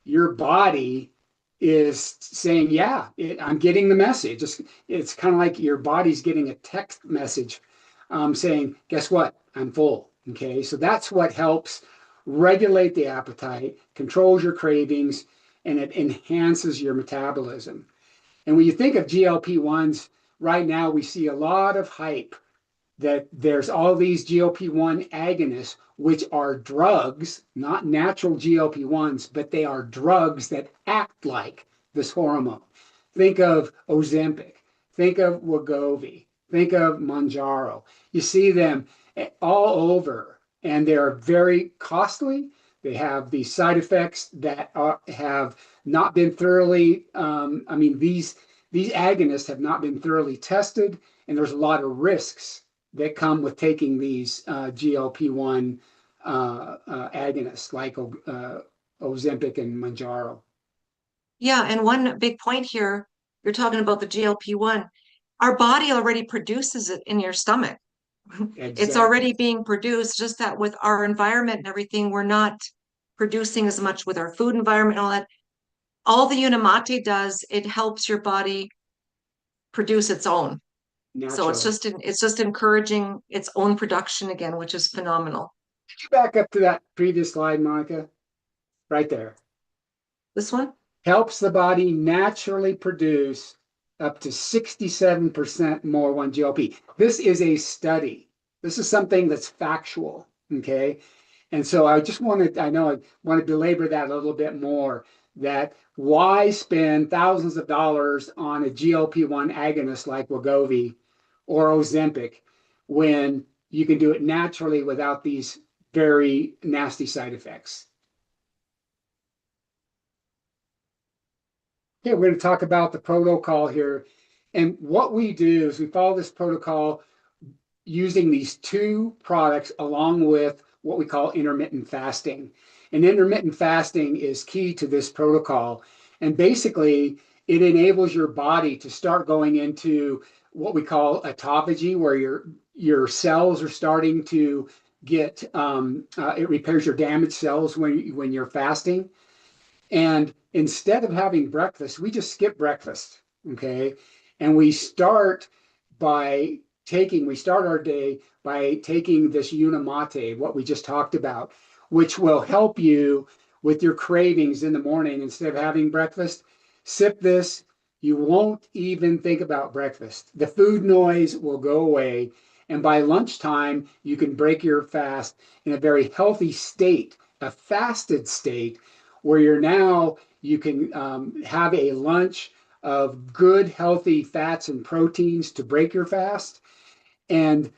your body is saying, yeah, I'm getting the message. It's kind of like your body's getting a text message saying, guess what? I'm full. Okay, so that's what helps regulate the appetite, controls your cravings, and it enhances your metabolism. And when you think of GLP-1s, right now we see a lot of hype that there's all these GLP-1 agonists, which are drugs, not natural GLP-1s, but they are drugs that act like this hormone. Think of Ozempic, think of Wegovy, think of Mounjaro. You see them all over, and they're very costly. They have these side effects that have not been thoroughly, these agonists have not been thoroughly tested, and there's a lot of risks that come with taking these GLP-1 agonists like Ozempic and Mounjaro. Yeah, and one big point here, you're talking about the GLP-1. Our body already produces it in your stomach. It's Exactly. already being produced, just that with our environment and everything, we're not producing as much with our food environment and all that. All the Unamate does, it helps your body produce its own. So it's Naturally. just encouraging its own production again, which is phenomenal. Could you back up to that previous slide, Monica? Right there. This one? Helps the body naturally produce up to 67% more 1-GLP. This is a study. This is something that's factual, okay? And so I want to belabor that a little bit more, that why spend thousands of dollars on a GLP-1 agonist like Wegovy or Ozempic when you can do it naturally without these very nasty side effects. Okay, we're going to talk about the protocol here. And what we do is we follow this protocol using these two products along with what we call intermittent fasting. And intermittent fasting is key to this protocol. And basically, it enables your body to start going into what we call autophagy, where your cells are starting to get, it repairs your damaged cells when you're fasting. And instead of having breakfast, we just skip breakfast, okay? And we start our day by taking this Unamate, what we just talked about, which will help you with your cravings in the morning. Instead of having breakfast, sip this. You won't even think about breakfast. The food noise will go away. And by lunchtime, you can break your fast in a very healthy state, a fasted state, where you can have a lunch of good, healthy fats and proteins to break your fast. And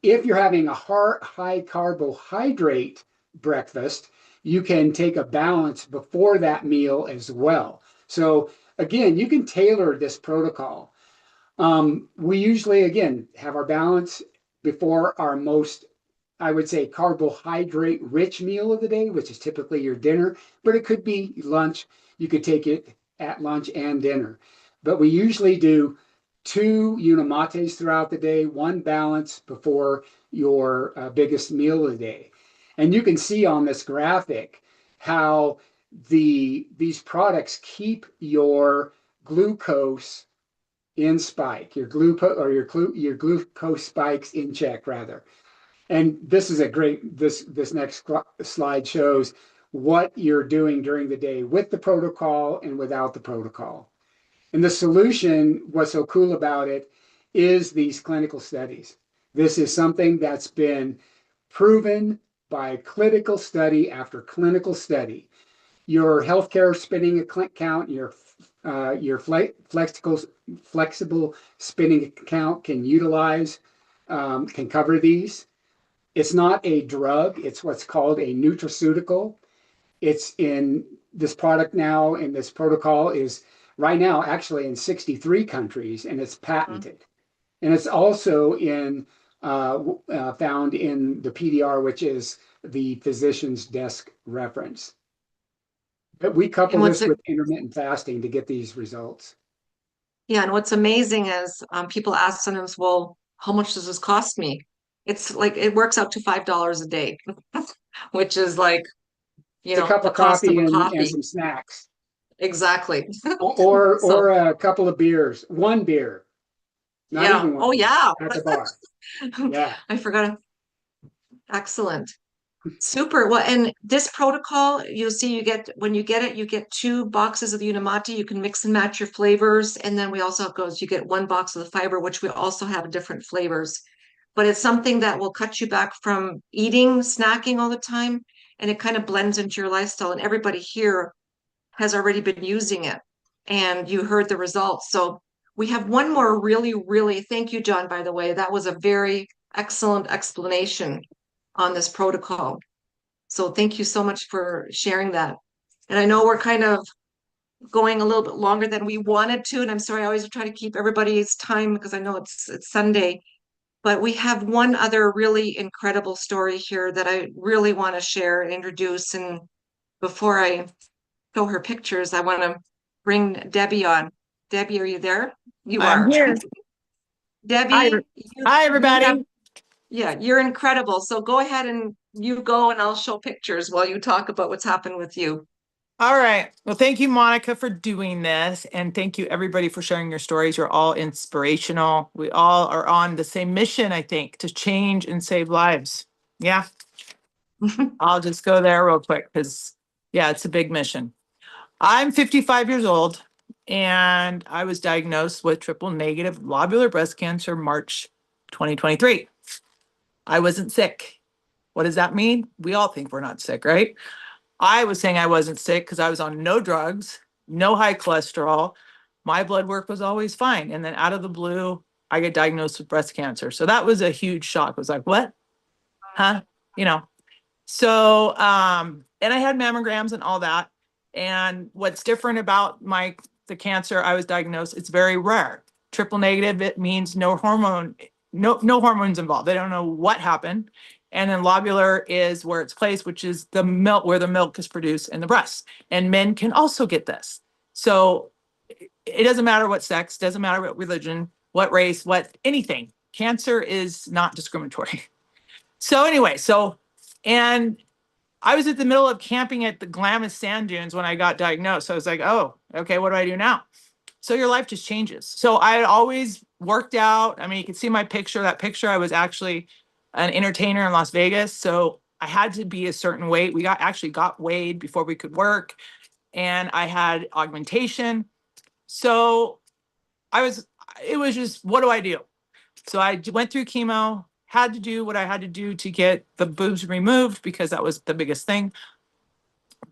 if you're having a high carbohydrate breakfast, you can take a balance before that meal as well. So again, you can tailor this protocol. We usually, again, have our balance before our most, I would say, carbohydrate rich meal of the day, which is typically your dinner, but it could be lunch. You could take it at lunch and dinner. But we usually do 2 Unamates throughout the day, 1 balance before your biggest meal of the day. And you can see on this graphic how these products keep your glucose in spike, your glucose spikes in check rather. And this is a great, this next slide shows what you're doing during the day with the protocol and without the protocol. And the solution, what's so cool about it, is these clinical studies. This is something that's been proven by clinical study after clinical study. Your healthcare spinning account, your flexible spinning account can utilize, can cover these. It's not a drug, it's what's called a nutraceutical. It's in this product now, and this protocol is right now actually in 63 countries, and it's patented. And it's also in found in the PDR, which is the physician's desk reference. But we couple this with intermittent fasting to get these results. Yeah, and what's amazing is people ask sometimes, well, how much does this cost me? It's like it works out to $5 a day, which is like, it's a cup the of cost of coffee a and coffee. some snacks. Exactly. Or a couple of beers, one beer. Not Yeah. even one Oh, beer, yeah. at the bar. Yeah. I forgot. Excellent. Super. Well, and this protocol, you'll see when you get it, you get 2 boxes of the Unimati. You can mix and match your flavors. And then we also you get 1 box of the fiber, which we also have different flavors. But it's something that will cut you back from eating, snacking all the time. And it kind of blends into your lifestyle. And everybody here has already been using it. And you heard the results. So we have one more really, thank you, John, by the way. That was a very excellent explanation on this protocol. So thank you so much for sharing that. And I know we're kind of going a little bit longer than we wanted to, and I'm sorry, I always try to keep everybody's time because I know it's Sunday. But we have one other really incredible story here that I really want to share and introduce. And before I show her pictures, I want to bring Debbie on. Debbie, are you there? You I'm are. here. Debbie, Hi, everybody. yeah, you're incredible. So go ahead and you go, and I'll show pictures while you talk about what's happened with you. All right. Well, thank you, Monica, for doing this. And thank you, everybody, for sharing your stories. You're all inspirational. We all are on the same mission, I think, to change and save lives. Yeah. I'll just go there real quick because, yeah, it's a big mission. I'm 55 years old, and I was diagnosed with triple negative lobular breast cancer March 2023. I wasn't sick. What does that mean? We all think we're not sick, right? I was saying I wasn't sick because I was on no drugs, no high cholesterol. My blood work was always fine. And then out of the blue, I get diagnosed with breast cancer. So that was a huge shock. I was like, what? Huh? So, and I had mammograms and all that. And what's different about the cancer I was diagnosed, it's very rare. Triple negative, it means no hormones involved. They don't know what happened. And then lobular is where it's placed, which is the milk, where the milk is produced in the breast. And men can also get this. So it doesn't matter what sex, doesn't matter what religion, what race, what anything. Cancer is not discriminatory. So anyway, and I was at the middle of camping at the Glamis sand dunes when I got diagnosed. So I was like, oh, okay, what do I do now? So your life just changes. So I had always worked out. I mean, you can see my picture. That picture, I was actually an entertainer in Las Vegas. So I had to be a certain weight. We actually got weighed before we could work. And I had augmentation. So it was just, what do I do? So I went through chemo, had to do what I had to do to get the boobs removed because that was the biggest thing.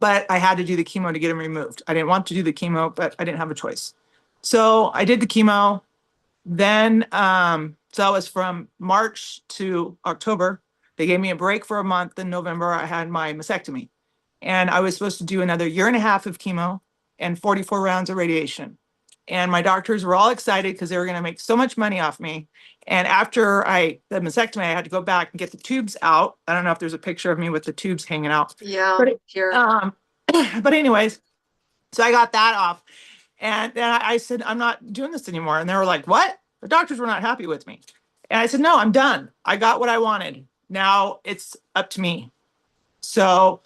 But I had to do the chemo to get them removed. I didn't want to do the chemo, but I didn't have a choice. So I did the chemo. Then, so that was from March to October. They gave me a break for a month. In November, I had my mastectomy. And I was supposed to do another 1.5 years of chemo and 44 rounds of radiation. And my doctors were all excited because they were going to make so much money off me. And after the mastectomy, I had to go back and get the tubes out. I don't know if there's a picture of me with the tubes hanging out. Yeah, But here. but anyways, so I got that off. And then I said, I'm not doing this anymore. And they were like, what? The doctors were not happy with me. And I said, no, I'm done. I got what I wanted. Now it's up to me. So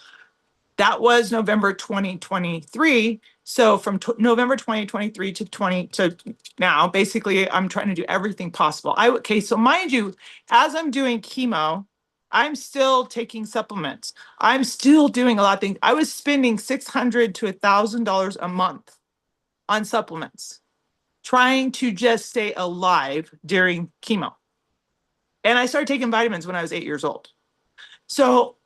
That was November 2023. So from November 2023 to now, basically, I'm trying to do everything possible. Okay, so mind you, as I'm doing chemo, I'm still taking supplements. I'm still doing a lot of things. I was spending $600 to $1,000 a month on supplements, trying to just stay alive during chemo. And I started taking vitamins when I was 8 years old. So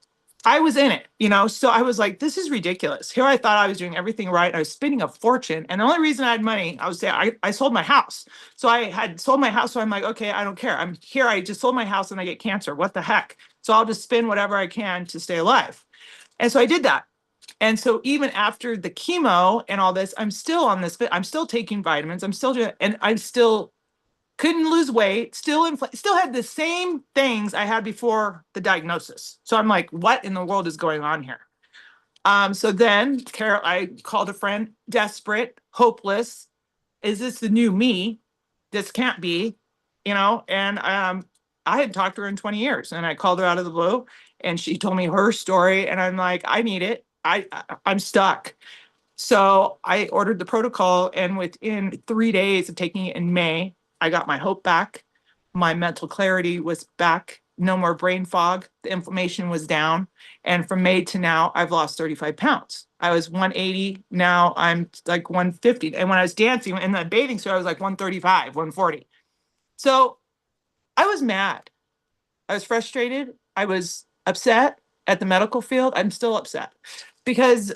I was in it, so I was like, this is ridiculous. Here I thought I was doing everything right. I was spending a fortune. And the only reason I had money, I sold my house. So I had sold my house. So I'm like, okay, I don't care. I'm here. I just sold my house and I get cancer. What the heck? So I'll just spend whatever I can to stay alive. And so I did that. And so even after the chemo and all this, I'm still on this, I'm still taking vitamins. I'm still doing, and I'm still couldn't lose weight, still had the same things I had before the diagnosis. So I'm like, what in the world is going on here? So then Carol, I called a friend, desperate, hopeless. Is this the new me? This can't be, and I hadn't talked to her in 20 years, and I called her out of the blue, and she told me her story, and I'm like, I need it. I'm stuck. So I ordered the protocol, and within 3 days of taking it in May, I got my hope back. My mental clarity was back. No more brain fog. The inflammation was down. And from May to now, I've lost 35 pounds. I was 180. Now I'm like 150. And when I was dancing in the bathing suit, I was like 135, 140. So I was mad. I was frustrated. I was upset at the medical field. I'm still upset because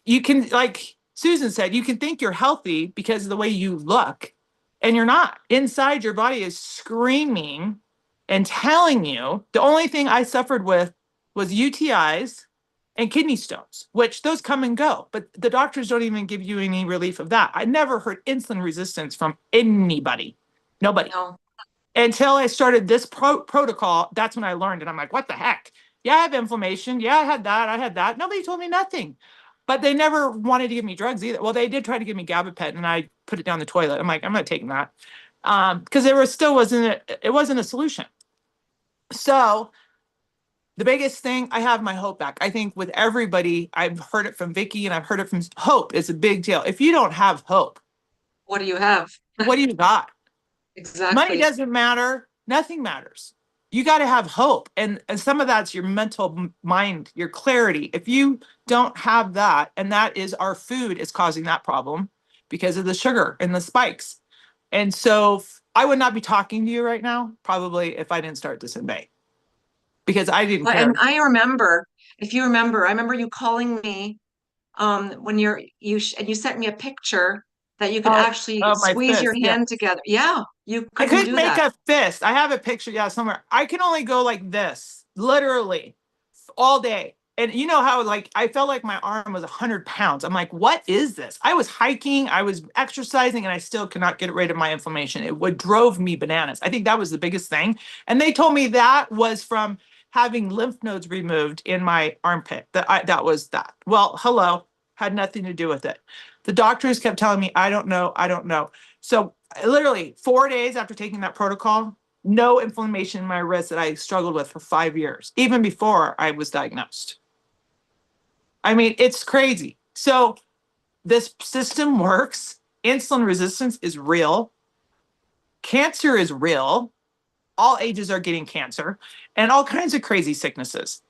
you can, like Susan said, you can think you're healthy because of the way you look, and you're not. Inside, your body is screaming and telling you. The only thing I suffered with was UTIs and kidney stones, which those come and go, but the doctors don't even give you any relief of that. I never heard insulin resistance from anybody, nobody. No. Until I started this protocol. That's when I learned, and I'm like, what the heck? Yeah, I have inflammation. Yeah, I had that. Nobody told me nothing. But they never wanted to give me drugs either. Well, they did try to give me gabapentin, and I put it down the toilet. I'm like, I'm not taking that, because it wasn't a solution. So the biggest thing, I have my hope back. I think with everybody, I've heard it from Vicky, and I've heard it from hope is a big deal. If you don't have hope, What do you have? what do you got? Exactly. Money doesn't matter. Nothing matters. You got to have hope. And some of that's your mental mind, your clarity. If you don't have that, and that is our food is causing that problem because of the sugar and the spikes. And so I would not be talking to you right now, probably, if I didn't start this in May, because I didn't care. And I remember, if you remember, I remember you calling me when you sent me a picture that you could actually my squeeze fist, your yeah. hand together. Yeah, you I couldn't could do make that. a fist. I have a picture, yeah, somewhere. I can only go like this, literally, all day. And you know how, like, I felt like my arm was 100 pounds. I'm like, what is this? I was hiking, I was exercising, and I still could not get rid of my inflammation. It drove me bananas. I think that was the biggest thing. And they told me that was from having lymph nodes removed in my armpit. That was that. Well, hello, had nothing to do with it. The doctors kept telling me, I don't know. So literally 4 days after taking that protocol, no inflammation in my wrist that I struggled with for 5 years, even before I was diagnosed. I mean, it's crazy. So this system works. Insulin resistance is real. Cancer is real. All ages are getting cancer and all kinds of crazy sicknesses.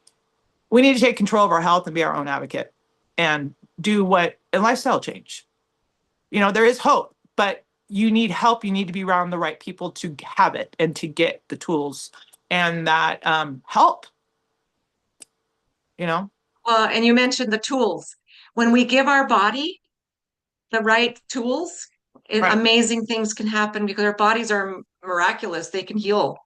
We need to take control of our health and be our own advocate and do a lifestyle change. There is hope, but you need help. You need to be around the right people to have it and to get the tools and that help, And you mentioned the tools. When we give our body the right tools, Right. amazing things can happen because our bodies are miraculous. They can heal,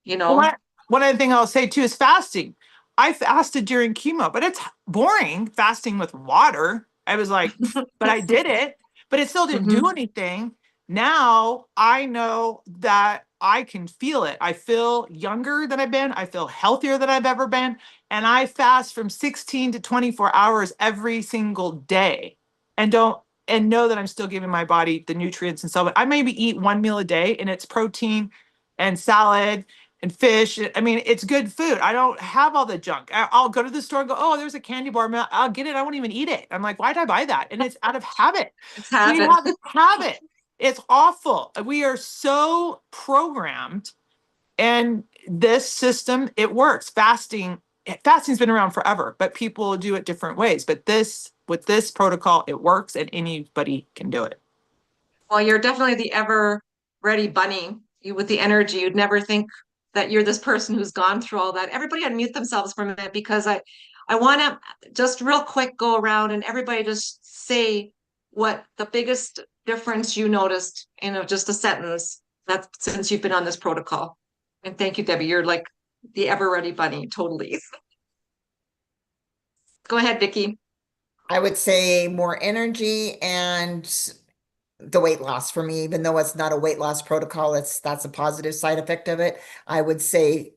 Well, one other thing I'll say too is fasting. I fasted during chemo, but it's boring fasting with water. I was like, but I did it, but it still didn't do anything. Now I know that I can feel it. I feel younger than I've been. I feel healthier than I've ever been. And I fast from 16 to 24 hours every single day and know that I'm still giving my body the nutrients and stuff. I maybe eat one meal a day and it's protein and salad and fish. I mean, it's good food. I don't have all the junk. I'll go to the store and go, oh, there's a candy bar. I'll get it. I won't even eat it. I'm like, why did I buy that? And it's out of habit. It's We habit. have habit. It's awful. We are so programmed, and this system, it works. Fasting's been around forever, but people do it different ways. But with this protocol, it works, and anybody can do it. Well, you're definitely the ever ready bunny. You with the energy, you'd never think that you're this person who's gone through all that. Everybody unmute themselves for a minute, because I want to just real quick go around and everybody just say what the biggest difference you noticed in just a sentence that since you've been on this protocol. And thank you, Debbie. You're like the ever ready bunny, totally. Go ahead, Vicki. I would say more energy and the weight loss for me, even though it's not a weight loss protocol, that's a positive side effect of it. I would say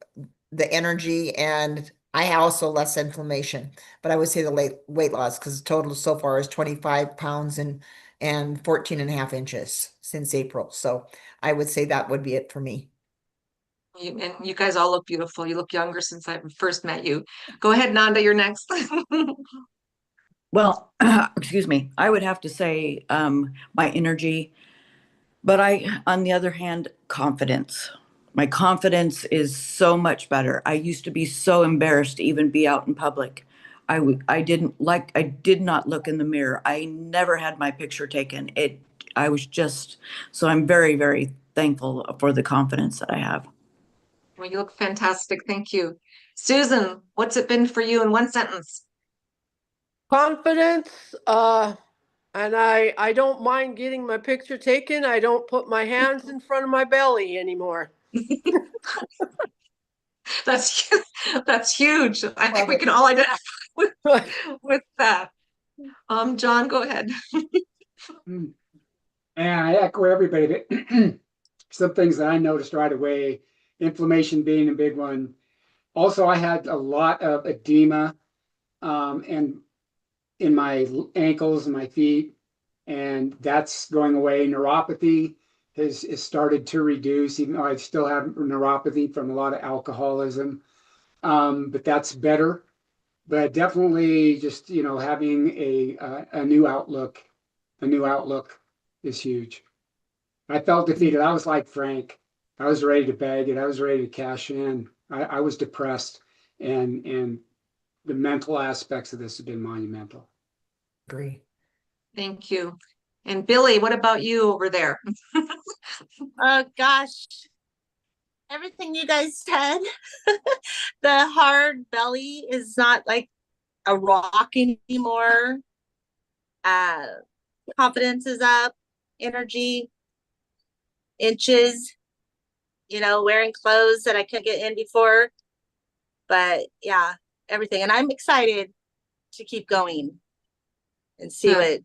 the energy, and I also less inflammation, but I would say the weight loss, because the total so far is 25 pounds and 14 and a half inches since April. So I would say that would be it for me. And you guys all look beautiful. You look younger since I first met you. Go ahead, Nanda, you're next. Well, excuse me. I would have to say my energy, but on the other hand, confidence. My confidence is so much better. I used to be so embarrassed to even be out in public. I did not look in the mirror. I never had my picture taken. I was just, so I'm very, very thankful for the confidence that I have. Well, you look fantastic. Thank you. Susan, what's it been for you in one sentence? Confidence, and I don't mind getting my picture taken. I don't put my hands in front of my belly anymore. That's huge. I think we can all identify with that. John, go ahead. And I echo everybody that some things that I noticed right away, inflammation being a big one. Also, I had a lot of edema and in my ankles and my feet, and that's going away. Neuropathy has started to reduce, even though I still have neuropathy from a lot of alcoholism, but that's better. But definitely just, having a new outlook is huge. I felt defeated. I was like Frank. I was ready to bag it. I was ready to cash in. I was depressed, and the mental aspects of this have been monumental. Agree. Thank you. And Billy, what about you over there? Oh gosh, everything you guys said. The hard belly is not like a rock anymore. Confidence is up, energy, inches, wearing clothes that I couldn't get in before. But yeah, everything. And I'm excited to keep going and see what,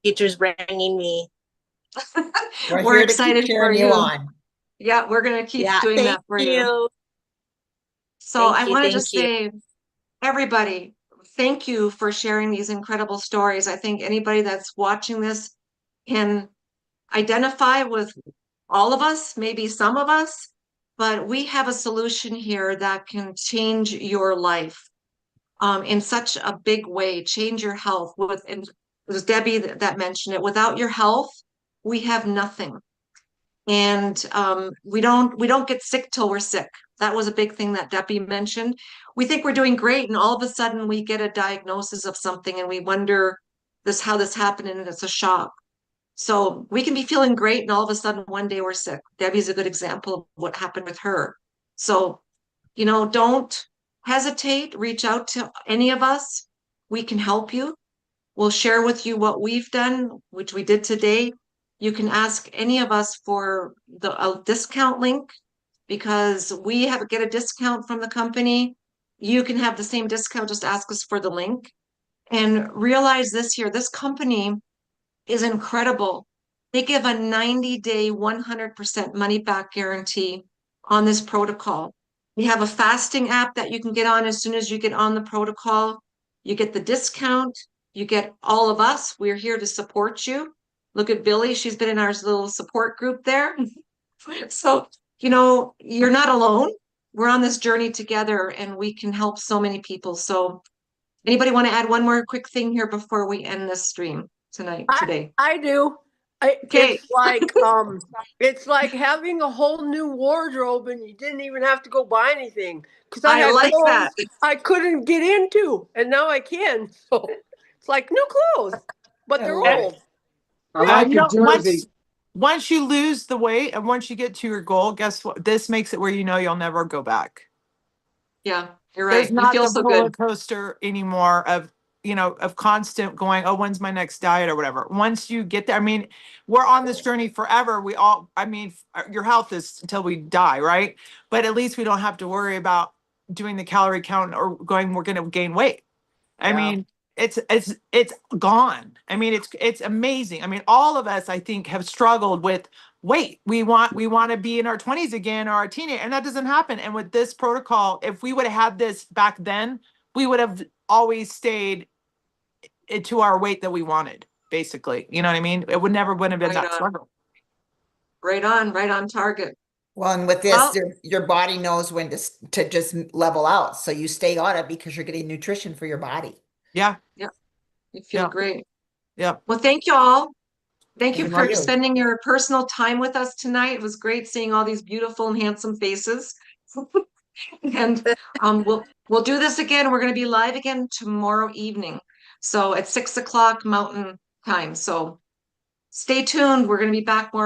future's bringing me. We're excited for you. On. Yeah, we're going to keep doing that for you. So I want to just say, everybody, thank you for sharing these incredible stories. I think anybody that's watching this can identify with all of us, maybe some of us, but we have a solution here that can change your life in such a big way, change your health. And it was Debbie that mentioned it. Without your health, we have nothing. And we don't get sick till we're sick. That was a big thing that Debbie mentioned. We think we're doing great, and all of a sudden we get a diagnosis of something and we wonder how this happened, and it's a shock. So we can be feeling great, and all of a sudden one day we're sick. Debbie's a good example of what happened with her. So, don't hesitate, reach out to any of us. We can help you. We'll share with you what we've done, which we did today. You can ask any of us for a discount link, because we get a discount from the company. You can have the same discount, just ask us for the link. And realize this here, this company is incredible. They give a 90-day, 100% money back guarantee on this protocol. We have a fasting app that you can get on as soon as you get on the protocol. You get the discount. You get all of us. We're here to support you. Look at Billy. She's been in our little support group there. So you know, you're not alone. We're on this journey together and we can help so many people. So anybody want to add one more quick thing here before we end this stream today? I do. Okay. It's like having a whole new wardrobe and you didn't even have to go buy anything because I I had like clothes that. I couldn't get into and now I can. So it's like new clothes, but they're love it. old. I like You a know, jersey. once you lose the weight and once you get to your goal, guess what? This makes it where you know you'll never go back. Yeah, you're There's right. You not feel the so roller good. coaster anymore of, you know, of constant going, oh, when's my next diet or whatever. Once you get there, I mean, we're on this journey forever. We all, I mean, your health is until we die, right? But at least we don't have to worry about doing the calorie count or going, we're going to gain weight. I Yeah. mean, it's gone. I mean, it's amazing. I mean, all of us, I think, have struggled with weight. We want to be in our 20s again or our teenage, and that doesn't happen. And with this protocol, if we would have had this back then, we would have always stayed to our weight that we wanted, basically. You know what I mean? It would have been Right that on. struggle. Right on target. Well, and with this, Well, your body knows when to just level out. So you stay on it because you're getting nutrition for your body. Yeah. you feel Yeah. great. Yeah. Well, thank you all. Thank you Thank for you. spending your personal time with us tonight. It was great seeing all these beautiful and handsome faces. And we'll do this again. We're going to be live again tomorrow evening. So at 6 o'clock Mountain Time. So stay tuned. We're going to be back more